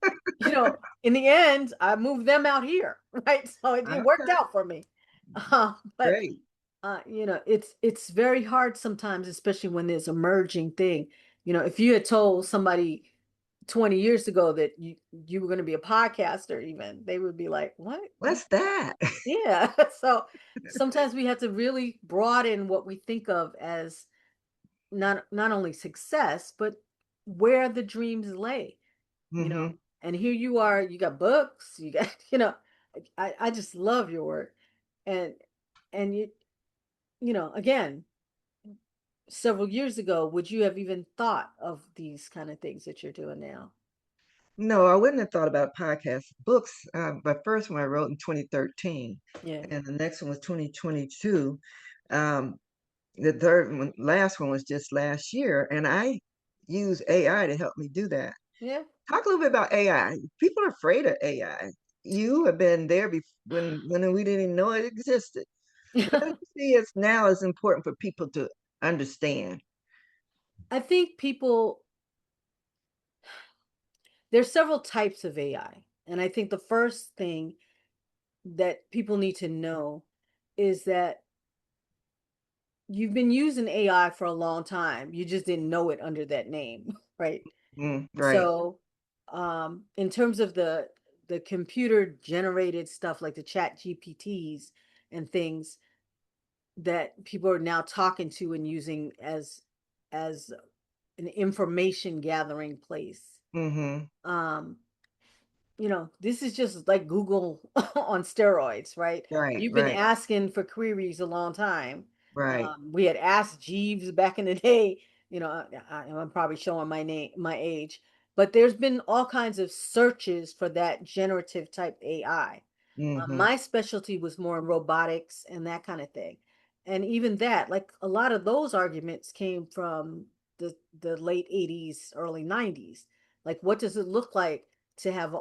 in the end, I moved them out here, right? So it worked Okay, out for me. But great. it's very hard sometimes, especially when there's a merging thing. If you had told somebody 20 years ago that you were going to be a podcaster, even, they would be like, "What?" What's that? Yeah. So sometimes we have to really broaden what we think of as not only success, but where the dreams lay, you know. Hmm. And here you are, you got books, you got, I just love your work. And again, several years ago, would you have even thought of these kind of things that you're doing now? No, I wouldn't have thought about podcasts. Books, my first one I wrote in 2013, Yeah. and the next one was 2022. Um, the third one, last one was just last year, and I use AI to help me do that. Yeah. Talk a little bit about AI. People are afraid of AI. You have been there when we didn't even know it existed. What do you see as now is important for people to understand? I think there's several types of AI. And I think the first thing that people need to know is that you've been using AI for a long time. You just didn't know it under that name, right? Right. So, in terms of the computer generated stuff like the chat GPTs and things that people are now talking to and using as an information gathering place. Mm-hmm. Um, this is just like Google on steroids, right? Right, You've been right, asking for queries a long time. right. We had asked Jeeves back in the day. I'm probably showing my age, but there's been all kinds of searches for that generative type AI. Mm-hmm. My specialty was more in robotics and that kind of thing. And even that, like a lot of those arguments came from the late 80s, early 90s. Like, what does it look like to have an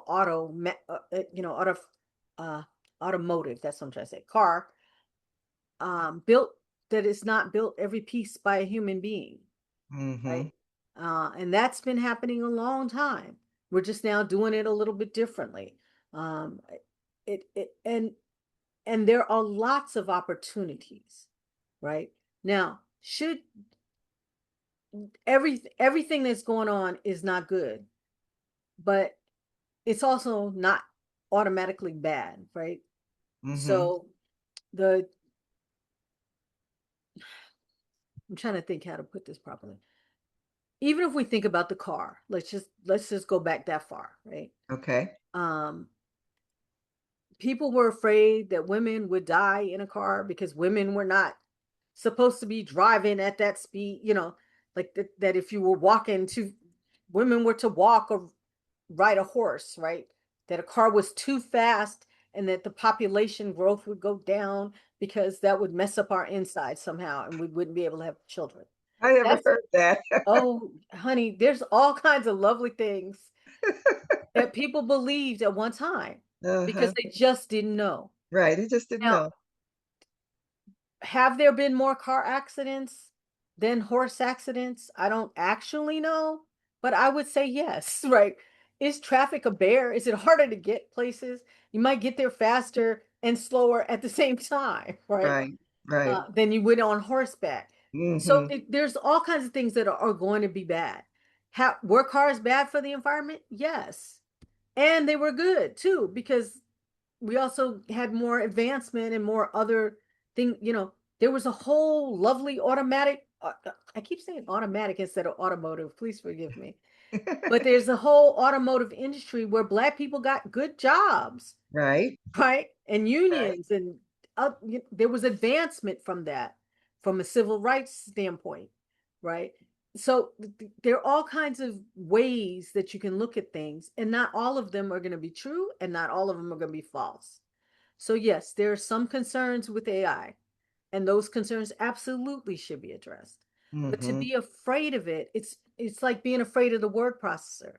uh, automotive, that's what I'm trying to say, car, built that is not built every piece by a human being, Mm-hmm. right? And that's been happening a long time. We're just now doing it a little bit differently. Um, and there are lots of opportunities, right? Now, should everything that's going on is not good, but it's also not automatically bad, right? Mm-hmm. So the I'm trying to think how to put this properly. Even if we think about the car, let's just go back that far, right? Okay. Um, People were afraid that women would die in a car because women were not supposed to be driving at that speed, like that if you were walking to women were to walk or ride a horse, right? That a car was too fast and that the population growth would go down because that would mess up our inside somehow and we wouldn't be able to have children. I never That's heard that. Oh, honey, there's all kinds of lovely things that people believed at one time because Uh-huh. they just didn't know. Right. He just didn't Now, know. have there been more car accidents than horse accidents? I don't actually know, but I would say yes, right? Is traffic a bear? Is it harder to get places? You might get there faster and slower at the same time, right? Right. Right. Than you would on horseback. So Mm-hmm. there's all kinds of things that are going to be bad. Were cars bad for the environment? Yes. And they were good too, because we also had more advancement and more other thing, there was a whole lovely automatic, I keep saying automatic instead of automotive, please forgive me. But there's a whole automotive industry where black people got good jobs, Right. right? And Right. unions and there was advancement from that, from a civil rights standpoint, right? So there are all kinds of ways that you can look at things, and not all of them are going to be true, and not all of them are going to be false. So yes, there are some concerns with AI, and those concerns absolutely should be addressed. But to Mm-hmm. be afraid of it, it's like being afraid of the word processor.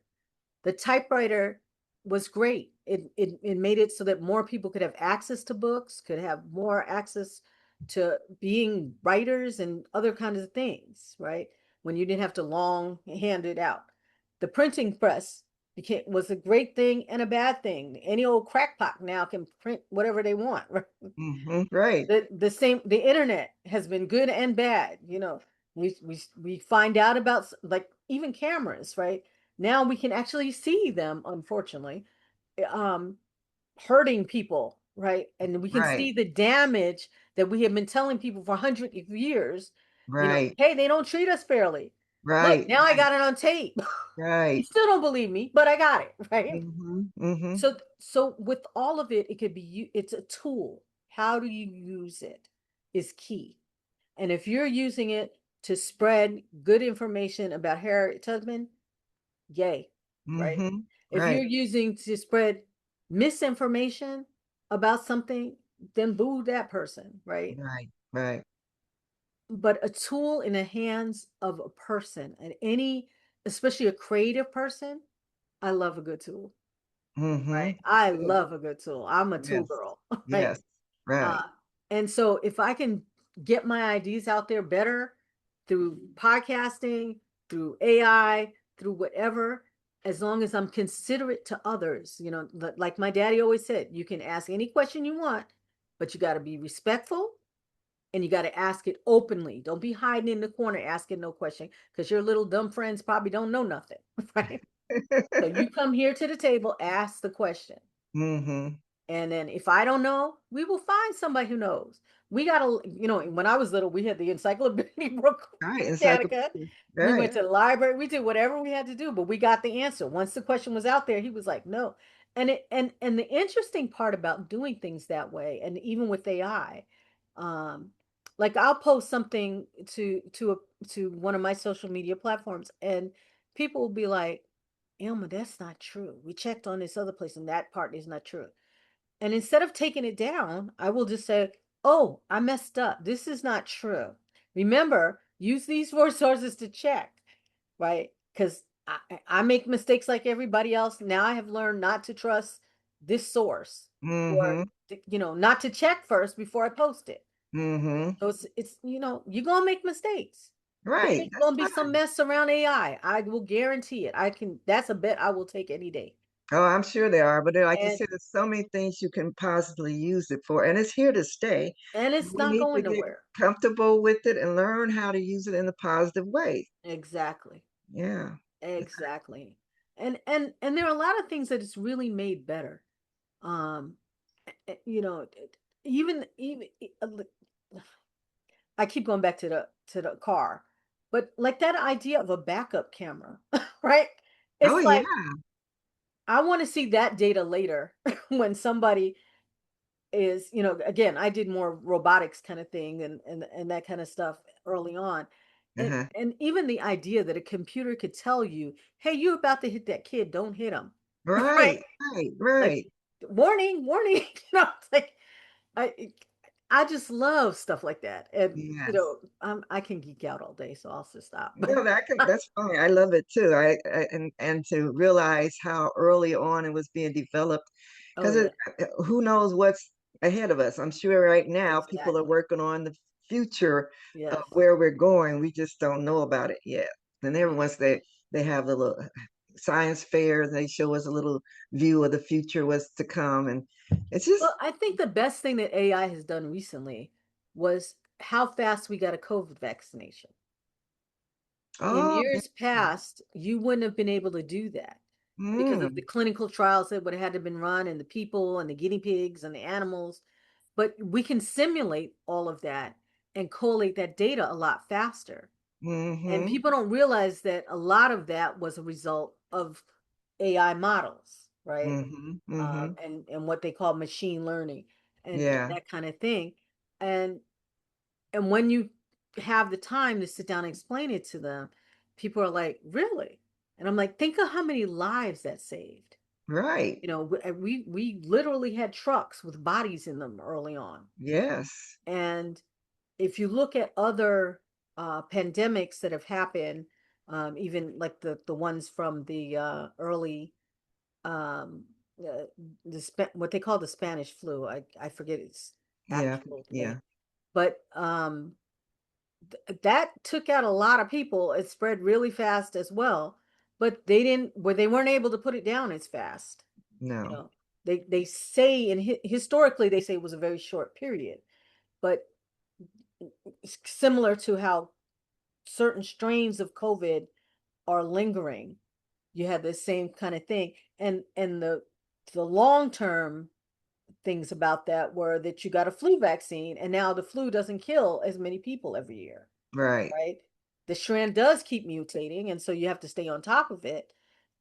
The typewriter was great. It made it so that more people could have access to books, could have more access to being writers and other kinds of things, right? When you didn't have to long hand it out. The printing press was a great thing and a bad thing. Any old crackpot now can print whatever they want, right? Mm-hmm. Right. The internet has been good and bad. We find out about like even cameras, right? Now we can actually see them, unfortunately, um hurting people, right? And we can Right. see the damage that we have been telling people for hundreds of years. Right. Hey, they don't treat us fairly. Look, Right. now I Right. got it on tape. You Right. still don't believe me, but I got it, right? Mm-hmm. Mm-hmm. So with all of it, it could be it's a tool. How do you use it is key. And if you're using it to spread good information about Harriet Tubman, yay, right? Mm-hmm. If you're Right. using to spread misinformation about something, then boo that person, right? Right. Right. But a tool in the hands of a person, and any, especially a creative person, I love a good tool, Mm-hmm. right? I Good. love a good tool. I'm a tool Yes. girl, right? Yes. Right. Uh, and so if I can get my ideas out there better through podcasting, through AI, through whatever, as long as I'm considerate to others, like my daddy always said, you can ask any question you want, but you got to be respectful and you got to ask it openly. Don't be hiding in the corner asking no question because your little dumb friends probably don't know nothing, right? So you come here to the table, ask the question. Mm-hmm. And then if I don't know, we will find somebody who knows. We got to, when I was little, we had the Encyclopedia Right. Britannica. Encyclopedia. We went Right. to the library. We did whatever we had to do, but we got the answer. Once the question was out there, he was like, no. And the interesting part about doing things that way, and even with AI, um, like I'll post something to one of my social media platforms, and people will be like, Elma, that's not true. We checked on this other place, and that part is not true. And instead of taking it down, I will just say, oh, I messed up. This is not true. Remember, use these resources to check, right? Because I make mistakes like everybody else. Now I have learned not to trust this source or, Mm-hmm. not to check first before I post it. Mm-hmm. So you're going to make mistakes. There Right. ain't That's going to be some fine. mess around AI. I will guarantee it. That's a bet I will take any day. Oh, I'm sure they are, but like you And said, there's so many things you can possibly use it for, and it's here to stay. and it's We not need to going get nowhere. comfortable with it and learn how to use it in a positive way. Exactly. Yeah. Exactly. And there are a lot of things that it's really made better. Um even I keep going back to the car. But like that idea of a backup camera, right? Oh, It's yeah. like I want to see that data later when somebody is, again, I did more robotics kind of thing and that kind of stuff early on. And Uh-huh. and even the idea that a computer could tell you, "Hey, you're about to hit that kid, don't hit him." Right? Right. Right. Like Right. warning, warning, it's like I I just love stuff like that. And Yes. I can geek out all day, so I'll just stop. No, that's fine. I love it too. And to realize how early on it was being developed, Oh because yeah, who knows what's ahead of us. I'm sure right now people are exactly. working on the future of Yes. where we're going. We just don't know about it yet. And every Yeah. once they have the little science fair, they show us a little view of the future what's to come, and it's just Well, I think the best thing that AI has done recently was how fast we got a COVID vaccination. In oh years past, you wouldn't have been able to do that because of the mm, clinical trials that would have had to been run and the people and the guinea pigs and the animals. But we can simulate all of that and collate that data a lot faster. And mm-hmm, people don't realize that a lot of that was a result of AI models, right? mm-hmm, mm-hmm, And what they call machine learning and yeah. that kind of thing. And and when you have the time to sit down and explain it to them, people are like, really? And I'm like, think of how many lives that saved. Right. You know, we literally had trucks with bodies in them early on. Yes. And if you look at other pandemics that have happened, even like the ones from the early um, uh, what they call the Spanish flu, I forget its Yeah. actual name, Yeah. but that took out a lot of people. It spread really fast as well, but they weren't able to put it down as fast. You No. know, they say, and historically they say it was a very short period, but it's similar to how certain strains of COVID are lingering. You have the same kind of thing, and the long term things about that were that you got a flu vaccine, and now the flu doesn't kill as many people every year, Right. right? The strand does keep mutating, and so you have to stay on top of it.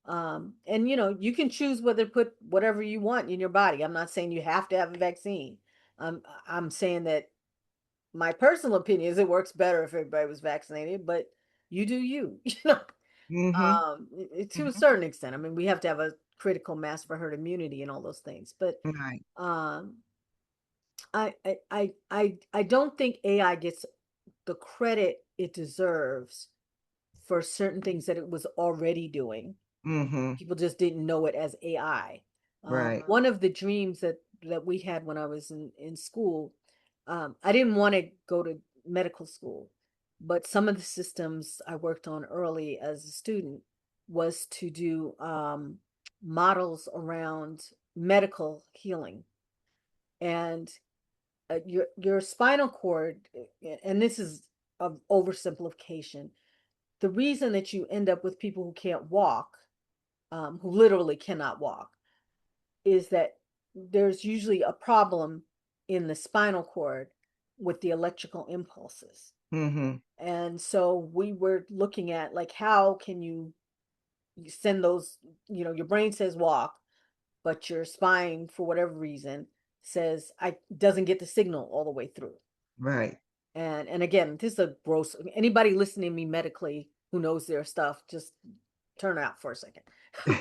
And you know, you can choose whether to put whatever you want in your body. I'm not saying you have to have a vaccine. I'm saying that my personal opinion is it works better if everybody was vaccinated, but you do you, you know. Mm-hmm. To a Hmm. certain extent. I mean, we have to have a critical mass for herd immunity and all those things, but Right. um, I don't think AI gets the credit it deserves for certain things that it was already doing. Mm-hmm. People just didn't know it as AI. Right. One of the dreams that we had when I was in school, I didn't want to go to medical school, but some of the systems I worked on early as a student was to do models around medical healing. And your spinal cord, and this is of oversimplification, the reason that you end up with people who can't walk, who literally cannot walk, is that there's usually a problem in the spinal cord with the electrical impulses. Mm-hmm. And so we were looking at like how can you send those, you know, your brain says walk, but your spine for whatever reason says I doesn't get the signal all the way through. Right. And again, this is a gross, anybody listening to me medically who knows their stuff, just turn out for a second.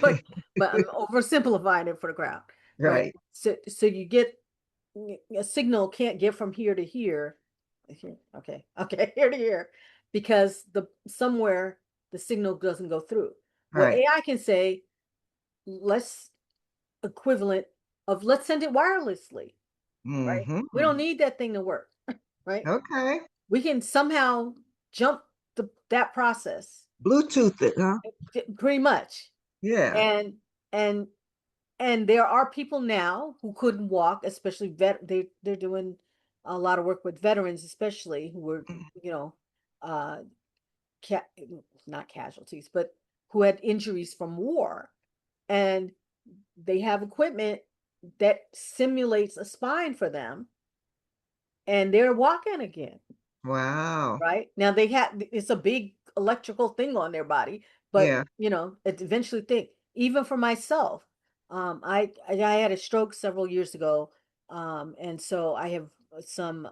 but but I'm oversimplifying it for the crowd. But Right. so you get a signal can't get from here to here. Okay, okay, here to here, because the somewhere the signal doesn't go through. Well, Right. AI can say, let's equivalent of let's send it wirelessly, right? We Mm-hmm. don't need that thing to work, right? Okay. We can somehow jump that process Bluetooth it, huh? pretty much. Yeah. And and and there are people now who couldn't walk, especially they're doing a lot of work with veterans, especially who were, you know, uh ca- not casualties, but who had injuries from war. And they have equipment that simulates a spine for them, and they're walking again. Wow. Right? Now they had it's a big electrical thing on their body, but Yeah. you know, it eventually think even for myself, I had a stroke several years ago, and so I have some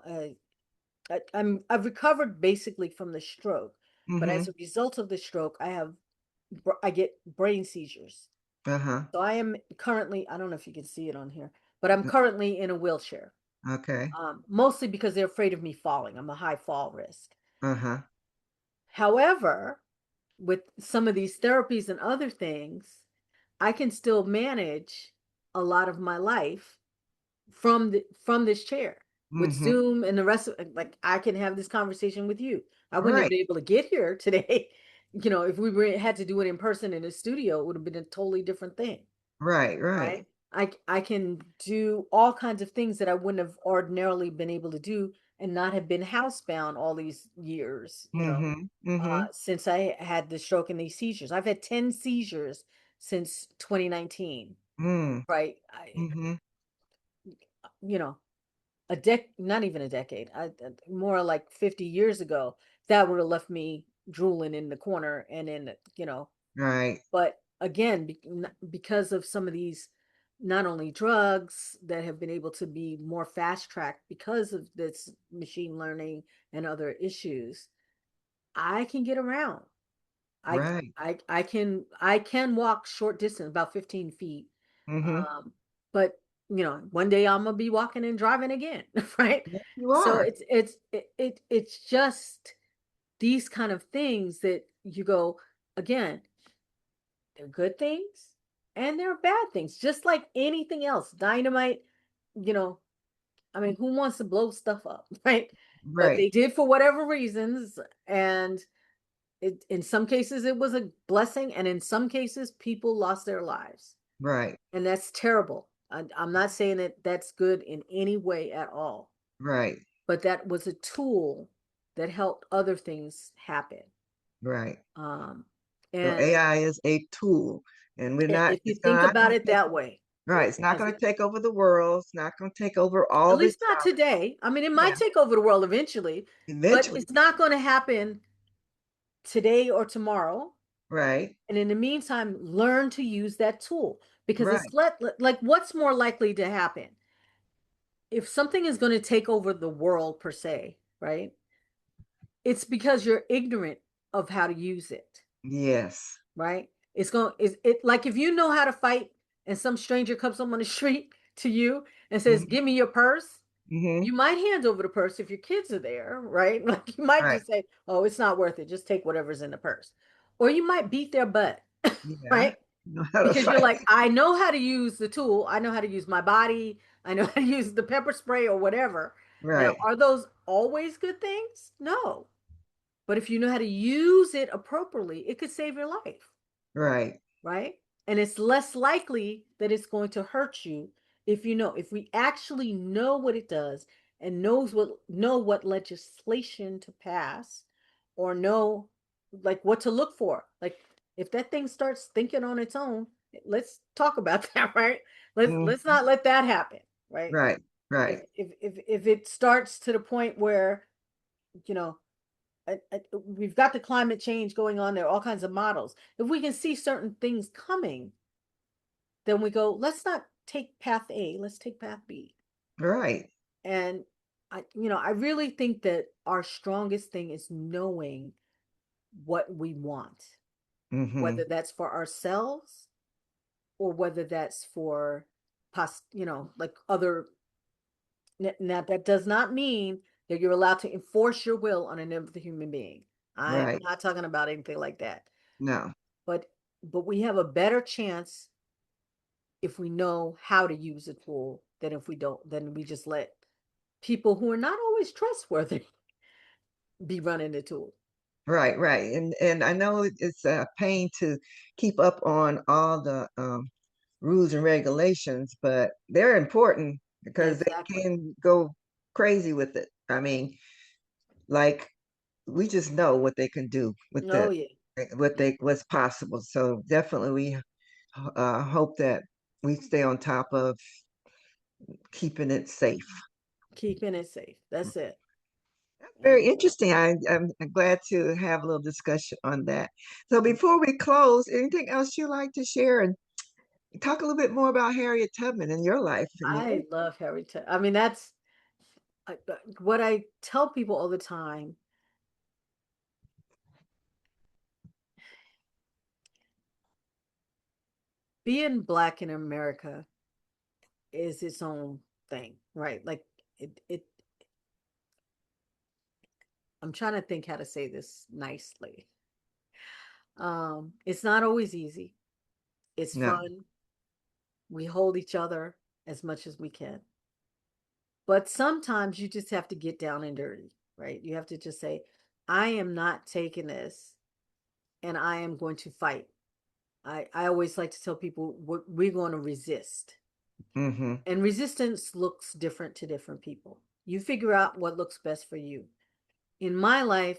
I've recovered basically from the stroke, but Mm-hmm. as a result of the stroke, I get brain seizures. Uh-huh. So I am currently, I don't know if you can see it on here, but I'm currently in a wheelchair. Okay. Mostly because they're afraid of me falling. I'm a high fall risk. Uh-huh. However, with some of these therapies and other things, I can still manage a lot of my life from this chair with Mm-hmm. Zoom and the rest of like I can have this conversation with you. I wouldn't have Right. been able to get here today. You know, if we had to do it in person in a studio, it would have been a totally different thing, Right. Right. right? I can do all kinds of things that I wouldn't have ordinarily been able to do and not have been housebound all these years, you know, Mm-hmm. Mm-hmm. since I had the stroke and these seizures. I've had 10 seizures since 2019, Mm. right? Mm-hmm. You know, not even a decade, more like 50 years ago, that would have left me drooling in the corner and in, you know, Right. but again, because of some of these, not only drugs that have been able to be more fast tracked because of this machine learning and other issues, I can get around. I Right. I can walk short distance, about 15 feet, Mm-hmm. But one day I'm gonna be walking and driving again, right? Yes, you So are. it's just these kind of things that you go, again, they're good things and they're bad things, just like anything else. Dynamite, you know, I mean, who wants to blow stuff up, right? But Right. they did for whatever reasons, and in some cases it was a blessing, and in some cases people lost their lives, Right. and that's terrible. I'm not saying that that's good in any way at all, Right. but that was a tool that helped other things happen. Right. Um, So and AI is a tool, and we're not. if you think Not about going to it take. that way, Right. It's not as going to take over the world. It's not going to take over all at the least not jobs. today. I mean, it might Yeah. take over the world eventually, but Eventually. it's not going to happen today or tomorrow. Right. And in the meantime, learn to use that tool, because it's Right. like, what's more likely to happen? If something is going to take over the world per se, right? It's because you're ignorant of how to use it, Yes. right? It's going is it like if you know how to fight and some stranger comes up on the street to you and says, Mm-hmm. "Give me your purse." Mm-hmm. You might hand over the purse if your kids are there, right? Like you might Right. just say, "Oh, it's not worth it. Just take whatever's in the purse." Or you might beat their butt, Yeah. right? You know how to Because you're fight. like, "I know how to use the tool. I know how to use my body. I know how to use the pepper spray or whatever." Now, Right. are those always good things? No. But if you know how to use it appropriately, it could save your life, Right. right? And it's less likely that it's going to hurt you if we actually know what it does and know what legislation to pass, or know like what to look for. Like if that thing starts thinking on its own, let's talk about that, right? Let's Mm-hmm. not let that happen, right? Right. If Right. if it starts to the point where, you know, we've got the climate change going on, there are all kinds of models. If we can see certain things coming, then we go, let's not take path A, let's take path B. Right. And I really think that our strongest thing is knowing what we want, Mm-hmm. whether that's for ourselves or whether that's for like other. Now that does not mean that you're allowed to enforce your will on another human being. I'm Right. not talking about anything like that. No. but but we have a better chance if we know how to use a tool than if we don't, then we just let people who are not always trustworthy be running the tool. Right. Right. And I know it's a pain to keep up on all the rules and regulations, but they're important because they Exactly. can go crazy with it. I mean, like we just know what they can do with Oh that, yeah. what's possible. So definitely we hope that we stay on top of keeping it safe. Keeping it safe, that's it. Very And interesting. I'm glad to have a little discussion on that. So before we close, anything else you'd like to share and talk a little bit more about Harriet Tubman in your life and your. I love I mean, that's what I tell people all the time. Being black in America is its own thing, right? Like it I'm trying to think how to say this nicely. It's not always easy. It's No. fun. We hold each other as much as we can. But sometimes you just have to get down and dirty, right? You have to just say, I am not taking this and I am going to fight. I always like to tell people we're going to resist. Mm-hmm. And resistance looks different to different people. You figure out what looks best for you. In my life,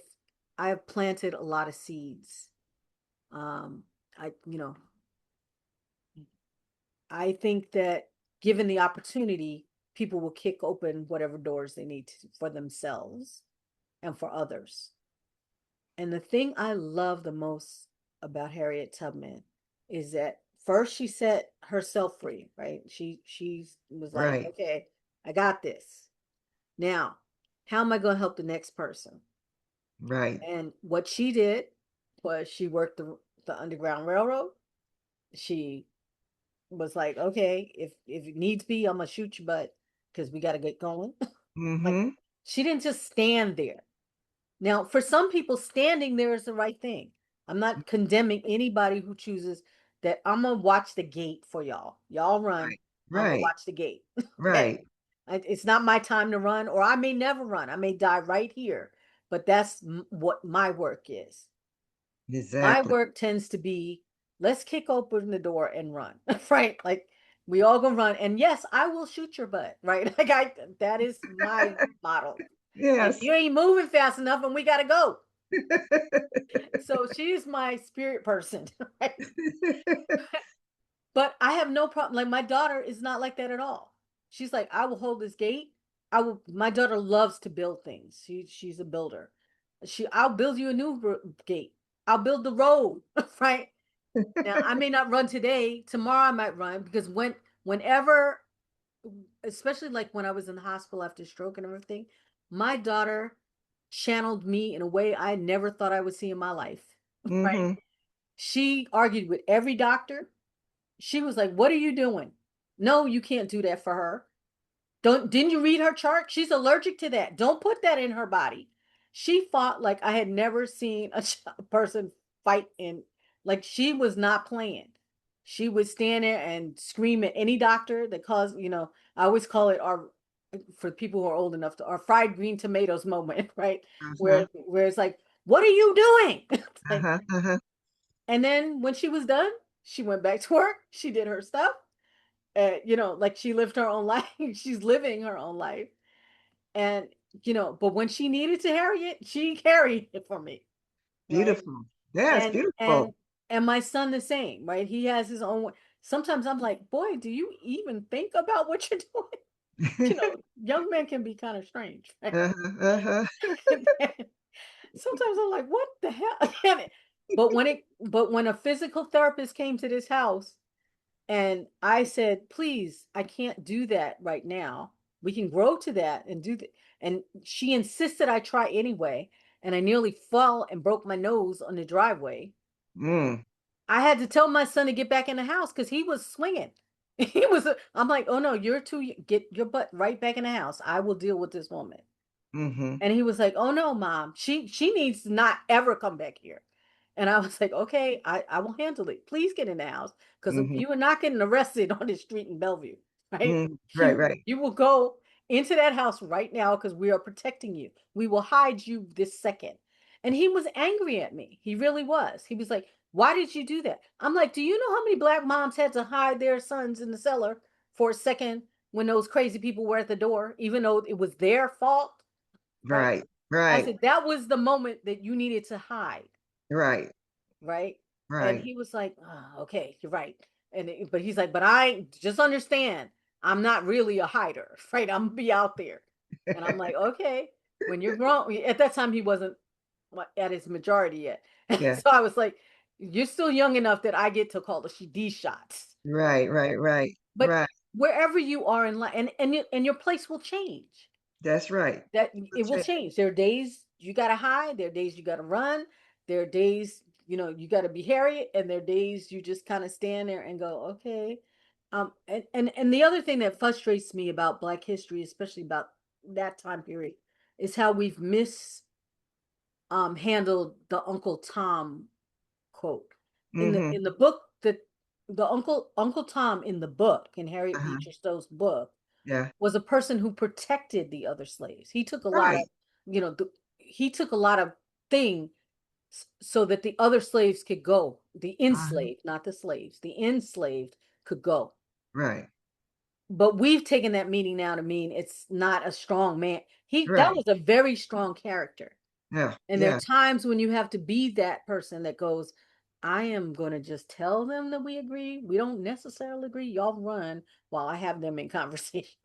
I have planted a lot of seeds. Um, I, you know, I think that given the opportunity, people will kick open whatever doors they need to, for themselves and for others. And the thing I love the most about Harriet Tubman is that first she set herself free, right? She was like, Right. okay, I got this. Now, how am I going to help the next person? Right. And what she did was she worked the Underground Railroad. She was like, okay, if it needs be, I'm gonna shoot your butt because we got to get going. Like, Mm-hmm. she didn't just stand there. Now, for some people, standing there is the right thing. I'm not condemning anybody who chooses that. I'm gonna watch the gate for y'all. Y'all run. Right. I'm gonna Right. watch the gate. Okay. Right. It's not my time to run, or I may never run. I may die right here. But that's what my work is. My Exactly. work tends to be, let's kick open the door and run, right? Like, we all gonna run, and yes, I will shoot your butt, right? Like, that is my model. Like, Yes. you ain't moving fast enough, and we gotta go. So she's my spirit person, right? But I have no problem. Like, my daughter is not like that at all. She's like, I will hold this gate. I will. My daughter loves to build things. She's a builder. I'll build you a new gate. I'll build the road, right? Now, I may not run today. Tomorrow I might run because whenever, especially like when I was in the hospital after stroke and everything, my daughter channeled me in a way I never thought I would see in my life. Right? Mm-hmm. She argued with every doctor. She was like, "What are you doing? No, you can't do that for her. Didn't you read her chart? She's allergic to that. Don't put that in her body." She fought like I had never seen a person fight in, like, she was not playing. She would stand there and scream at any doctor that caused, I always call it our, for people who are old enough, to our fried green tomatoes moment, right? Uh-huh. Where it's like, what are you doing? Like, Uh-huh. Uh-huh. and then when she was done, she went back to work. She did her stuff. Like, she lived her own life. She's living her own life. And, but when she needed to carry it, she carried it for me. Right. Beautiful. Yes, And, beautiful. and, and my son the same, right? He has his own way. Sometimes I'm like, boy, do you even think about what you're doing? Young men can be kind of strange, right? Uh-huh. Uh-huh. Sometimes I'm like, what the hell? But when a physical therapist came to this house, and I said, please, I can't do that right now. We can grow to that and do that. And she insisted I try anyway. And I nearly fell and broke my nose on the driveway. Mm. I had to tell my son to get back in the house because he was swinging. I'm like, oh no, you're too, get your butt right back in the house. I will deal with this woman. Mm-hmm. And he was like, oh no, mom, she needs to not ever come back here. And I was like, okay, I will handle it. Please get in the house because Mm-hmm. you are not getting arrested on the street in Bellevue, right? Mm. Right, You right. you will go into that house right now because we are protecting you. We will hide you this second. And he was angry at me. He really was. He was like, why did you do that? I'm like, do you know how many black moms had to hide their sons in the cellar for a second when those crazy people were at the door, even though it was their fault? Right? Right. I Right. said, that was the moment that you needed to hide, Right. right? And Right. he was like, oh, okay, you're right. But he's like, but I just understand, I'm not really a hider, right? I'm gonna be out there. And I'm like, okay, when you're grown, at that time he wasn't at his majority yet. Yeah. So I was like, you're still young enough that I get to call these shots, right? Right. Right. Right. But Right. wherever you are in life, and your place will change. That's right. That it That's will it. change. There are days you gotta hide, there are days you gotta run, there are days, you gotta be Harriet, and there are days you just kind of stand there and go, okay. And the other thing that frustrates me about Black history, especially about that time period, is how we've handled the Uncle Tom quote. In the Mm-hmm. in the book, that the Uncle Tom in the book, in Harriet Uh-huh. Beecher Stowe's book, Yeah. was a person who protected the other slaves. He took a lot of, Right. you know, he took a lot of thing so that the other slaves could go. The Uh-huh. enslaved, not the slaves, the enslaved could go. Right. But we've taken that meaning now to mean it's not a strong man. That Right. was a very strong character. Yeah. And there are Yeah. times when you have to be that person that goes, I am going to just tell them that we agree. We don't necessarily agree. Y'all run while I have them in conversation.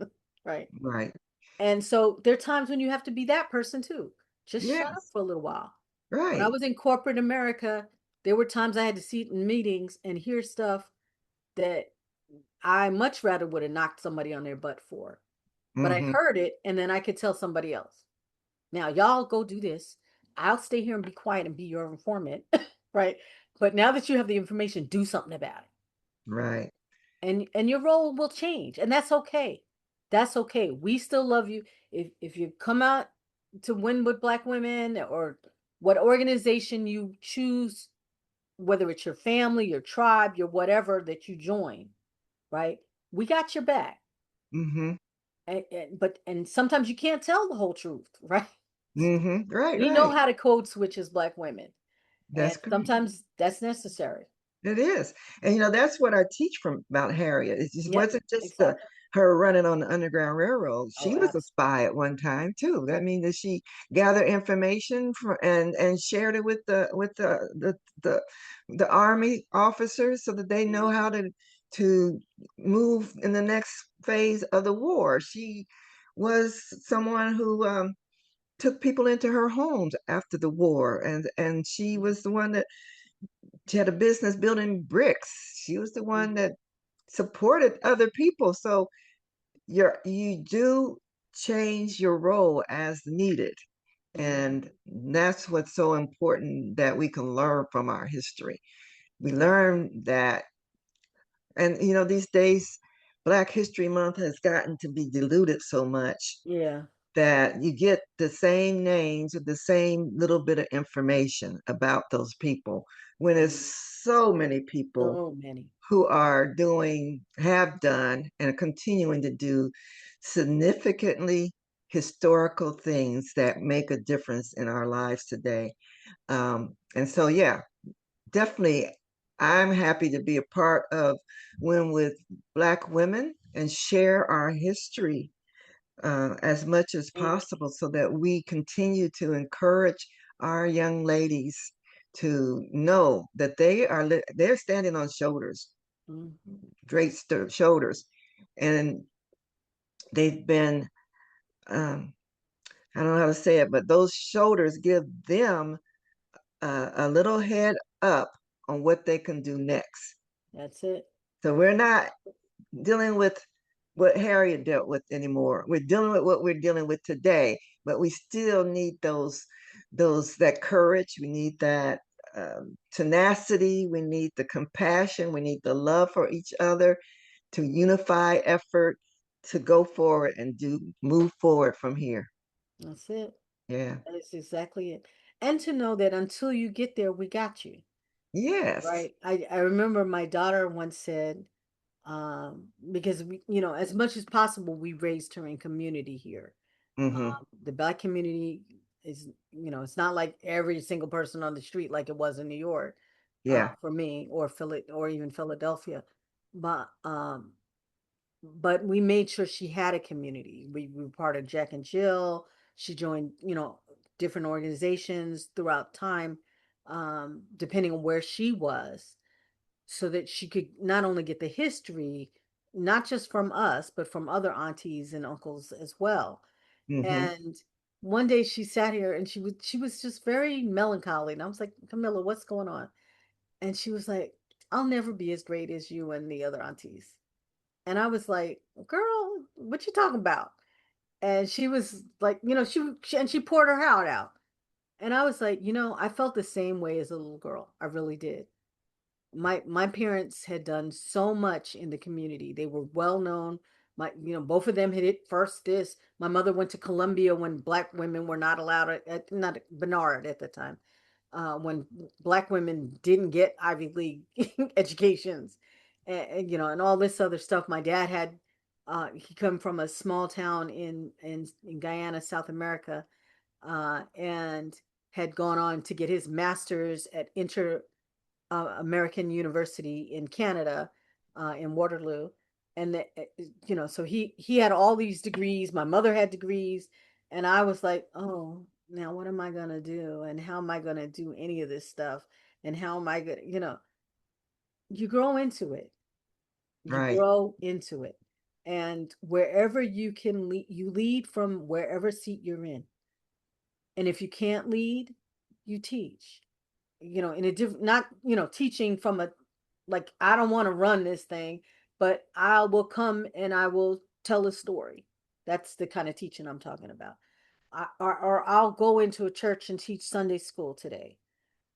Right. Right. And so there are times when you have to be that person too. Just shut up Yes. for a little while. When I Right. was in corporate America, there were times I had to sit in meetings and hear stuff that I much rather would have knocked somebody on their butt for. But I Mm-hmm. heard it and then I could tell somebody else. Now, y'all go do this. I'll stay here and be quiet and be your informant. Right. But now that you have the information, do something about it. Right. and your role will change, and that's okay. That's okay. We still love you. If you come out to win with Black women, or what organization you choose, whether it's your family, your tribe, your whatever that you join, right? We got your back. Mm-hmm. And sometimes you can't tell the whole truth, right? Mm-hmm. Right, We know right. how to code switch as Black women, and That's great. sometimes that's necessary. It is. And that's what I teach from Mount Harriet. It just Yep, wasn't just exactly. her running on the Underground Railroad. Oh, She was a spy at one time too. That means that she gathered information and shared it with the the army officers so that they know how to move in the next phase of the war. She was someone who took people into her homes after the war, and she was the one that she had a business building bricks. She was the one that supported other people. So you do change your role as needed. Mhm. And that's what's so important, that we can learn from our history. We Yeah, learn that, and these days, Black History Month has gotten to be diluted so much yeah, that you get the same names with the same little bit of information about those people, when there's so many people so many. who have done, and are continuing to do significantly historical things that make a difference in our lives today. And so, yeah, definitely, I'm happy to be a part of Win with Black Women and share our history as much as Thank possible, so that we continue to encourage our young ladies to know that they're standing on shoulders, you. Mhm. great shoulders, and they've been, um, I don't know how to say it, but those shoulders give them a little head up on what they can do next. That's it. So we're not dealing with what Harriet dealt with anymore. We're dealing with what we're dealing with today, but we still need that courage. We need that tenacity. We need the compassion. We need the love for each other, to unify effort, to go forward and move forward from here. That's it. Yeah. That's exactly it. And to know that until you get there, we got you. Yes. Right. I remember my daughter once said, because we, as much as possible, we raised her in community here. Mm-hmm. The Black community is, it's not like every single person on the street like it was in New York, Yeah. for me, or or even Philadelphia. But we made sure she had a community. We were part of Jack and Jill. She joined, different organizations throughout time, depending on where she was, so that she could not only get the history, not just from us, but from other aunties and uncles as well. Mm-hmm. And one day she sat here and she was just very melancholy. And I was like, Camilla, what's going on? And she was like, I'll never be as great as you and the other aunties. And I was like, girl, what you talking about? And she was like, and she poured her heart out. And I was like, I felt the same way as a little girl. I really did. My parents had done so much in the community. They were well known. Both of them had it first. My mother went to Columbia when Black women were not allowed at not Bernard at the time, when Black women didn't get Ivy League educations, and all this other stuff. My dad had, he come from a small town in Guyana, South America, and had gone on to get his master's at American University in Canada, in Waterloo, and so he had all these degrees. My mother had degrees, and I was like, oh, now what am I gonna do, and how am I gonna do any of this stuff, and how am I gonna, you grow into it. You Right. grow into it, and wherever you can lead, you lead from wherever seat you're in, and if you can't lead, you teach. In a different, not, teaching from a, like, I don't want to run this thing, but I will come and I will tell a story. That's the kind of teaching I'm talking about. Or I'll go into a church and teach Sunday school today,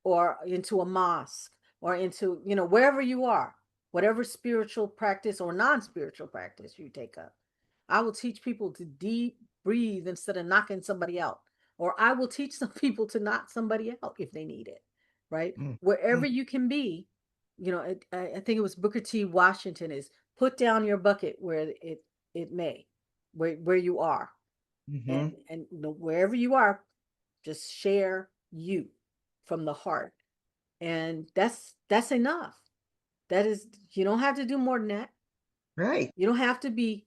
or into a mosque, or into, wherever you are. whatever spiritual practice or non-spiritual practice you take up. I will teach people to deep breathe instead of knocking somebody out. Or I will teach some people to knock somebody out if they need it. Right? Mm, Wherever mm, you can be, I think it was Booker T. Washington is put down your bucket where it may, where you are. mhm. And wherever you are, just share you from the heart. And that's enough. That is, you don't have to do more than that. Right. You don't have to be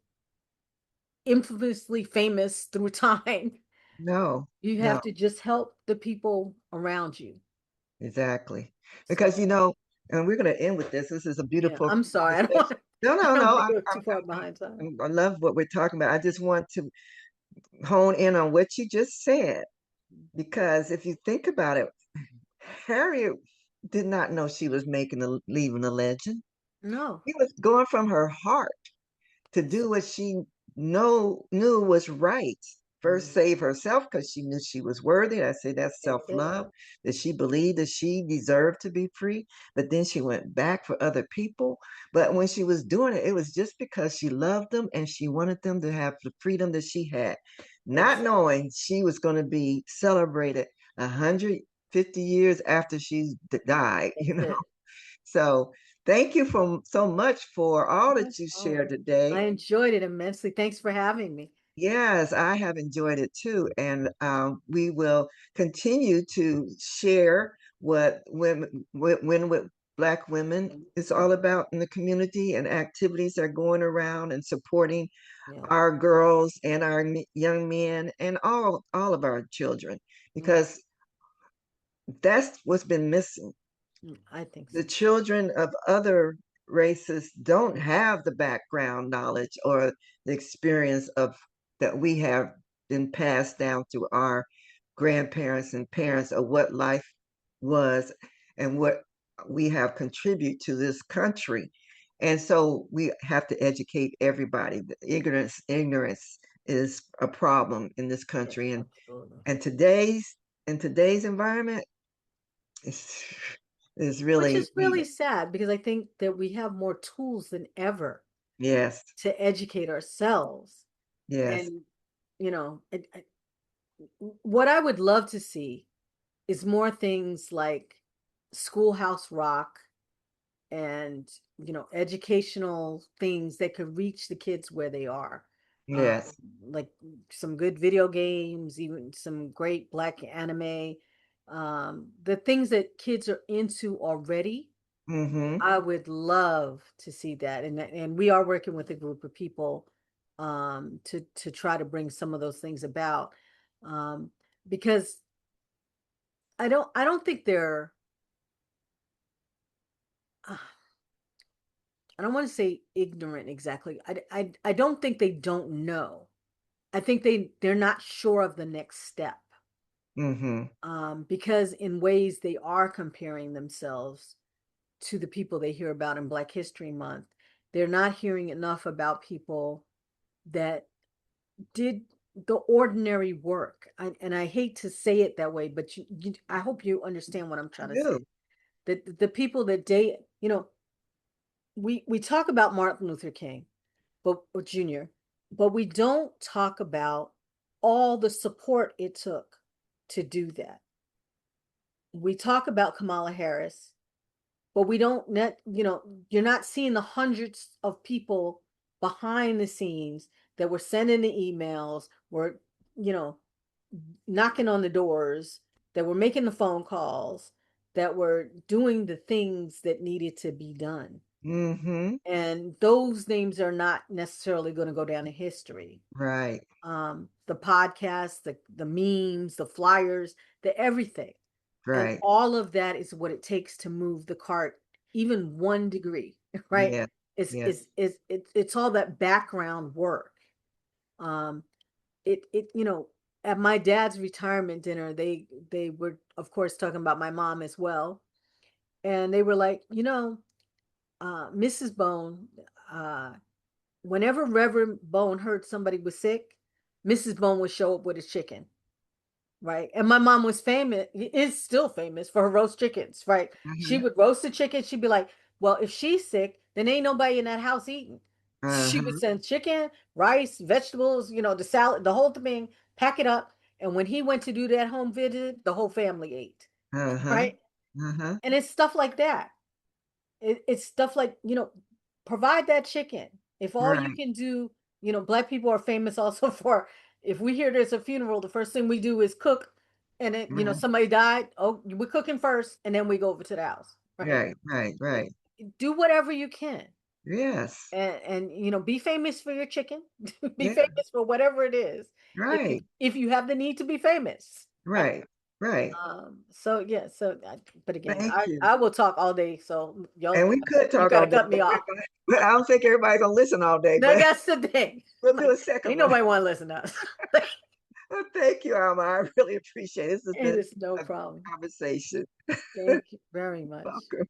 infamously famous through time. No, You no, have to just help the people around you. exactly. Because, So and we're going to end with this. This is a yeah, beautiful I'm sorry. I don't conversation. want No, I no, don't no. want to go too far behind time. I love what we're talking about. I just want to hone in on what you just said. Because if you think about it, Harriet did not know she was leaving a legend. No. She was going from her heart to do what she knew was right. First, Mhm. save herself because she knew she was worthy. I say that's That's it. self-love, that she believed that she deserved to be free. But then she went back for other people. But when she was doing it, it was just because she loved them and she wanted them to have the freedom that she had, not Exactly. knowing she was going to be celebrated 150 years after she died, That's it. So thank you so much for all that you Oh, shared today. I enjoyed it immensely. Thanks for having me. Yes, I have enjoyed it too. And we will continue to share what with Black women is all about in the community and activities that are going around and supporting Yeah. our girls and our young men and all of our children, Mm, because that's what's been missing. I think The so. children of other races don't have the background knowledge or the experience of that we have been passed down to our grandparents and parents of what life was and what we have contributed to this country. And so we have to educate everybody. The ignorance is a problem in this Yeah, country. absolutely. And today's environment is Which really is really needed. sad because I think that we have more tools than ever Yes, to educate ourselves. yes. And, what I would love to see is more things like Schoolhouse Rock and, educational things that could reach the kids where they are. Um, Yes. like some good video games, even some great black anime, the things that kids are into already. Mm-hmm. I would love to see that, and we are working with a group of people to try to bring some of those things about, um, because I don't think they're uh, I don't want to say ignorant exactly. I don't think they don't know. I think they're not sure of the next step, Mm-hmm. because in ways they are comparing themselves to the people they hear about in Black History Month. They're not hearing enough about people that did the ordinary work. And I hate to say it that way, but I hope you understand what I'm trying to say. Do. That the people that we talk about Martin Luther King, but Jr., but we don't talk about all the support it took to do that. We talk about Kamala Harris, but we don't you're not seeing the hundreds of people behind the scenes that were sending the emails, were you know knocking on the doors, that were making the phone calls, that were doing the things that needed to be done. Mm-hmm. And those names are not necessarily going to go down in history. Right. The podcasts, the memes, the flyers, the everything. And Right. all of that is what it takes to move the cart even 1 degree, right? Yeah. Yes. It's all that background work. Um, at my dad's retirement dinner, they were of course talking about my mom as well, and they were like, Mrs. Bone, uh, whenever Reverend Bone heard somebody was sick, Mrs. Bone would show up with a chicken, right? And my mom was famous, is still famous for her roast chickens, right? She Mm-hmm. would roast the chicken. She'd be like, Well, if she's sick, then ain't nobody in that house eating. She would Uh-huh. send chicken, rice, vegetables, the salad, the whole thing, pack it up. And when he went to do that home visit, the whole family ate, Uh-huh. right? Uh-huh. And it's stuff like that. It's stuff like, provide that chicken. If all you Right. can do, Black people are famous also for, if we hear there's a funeral, the first thing we do is cook. And then, Right. somebody died. Oh, we're cooking first, and then we go over to the house, right? Right. Right. Right. Do whatever you can. Yes. And be famous for your chicken. Be Yeah. famous for whatever it is. If you Right. if you have the need to be famous, right? Right. Right. So yeah, but again, Thank you. I will talk all day. So And y'all, we could you talk all gotta day, cut me but off. but I don't think everybody's gonna listen all day, Now but that's the thing. we'll do Like, a second ain't one. nobody want to listen to us. Well, thank you, Alma. I really appreciate it. This has It been is no a problem. conversation. Thank you very much. Welcome.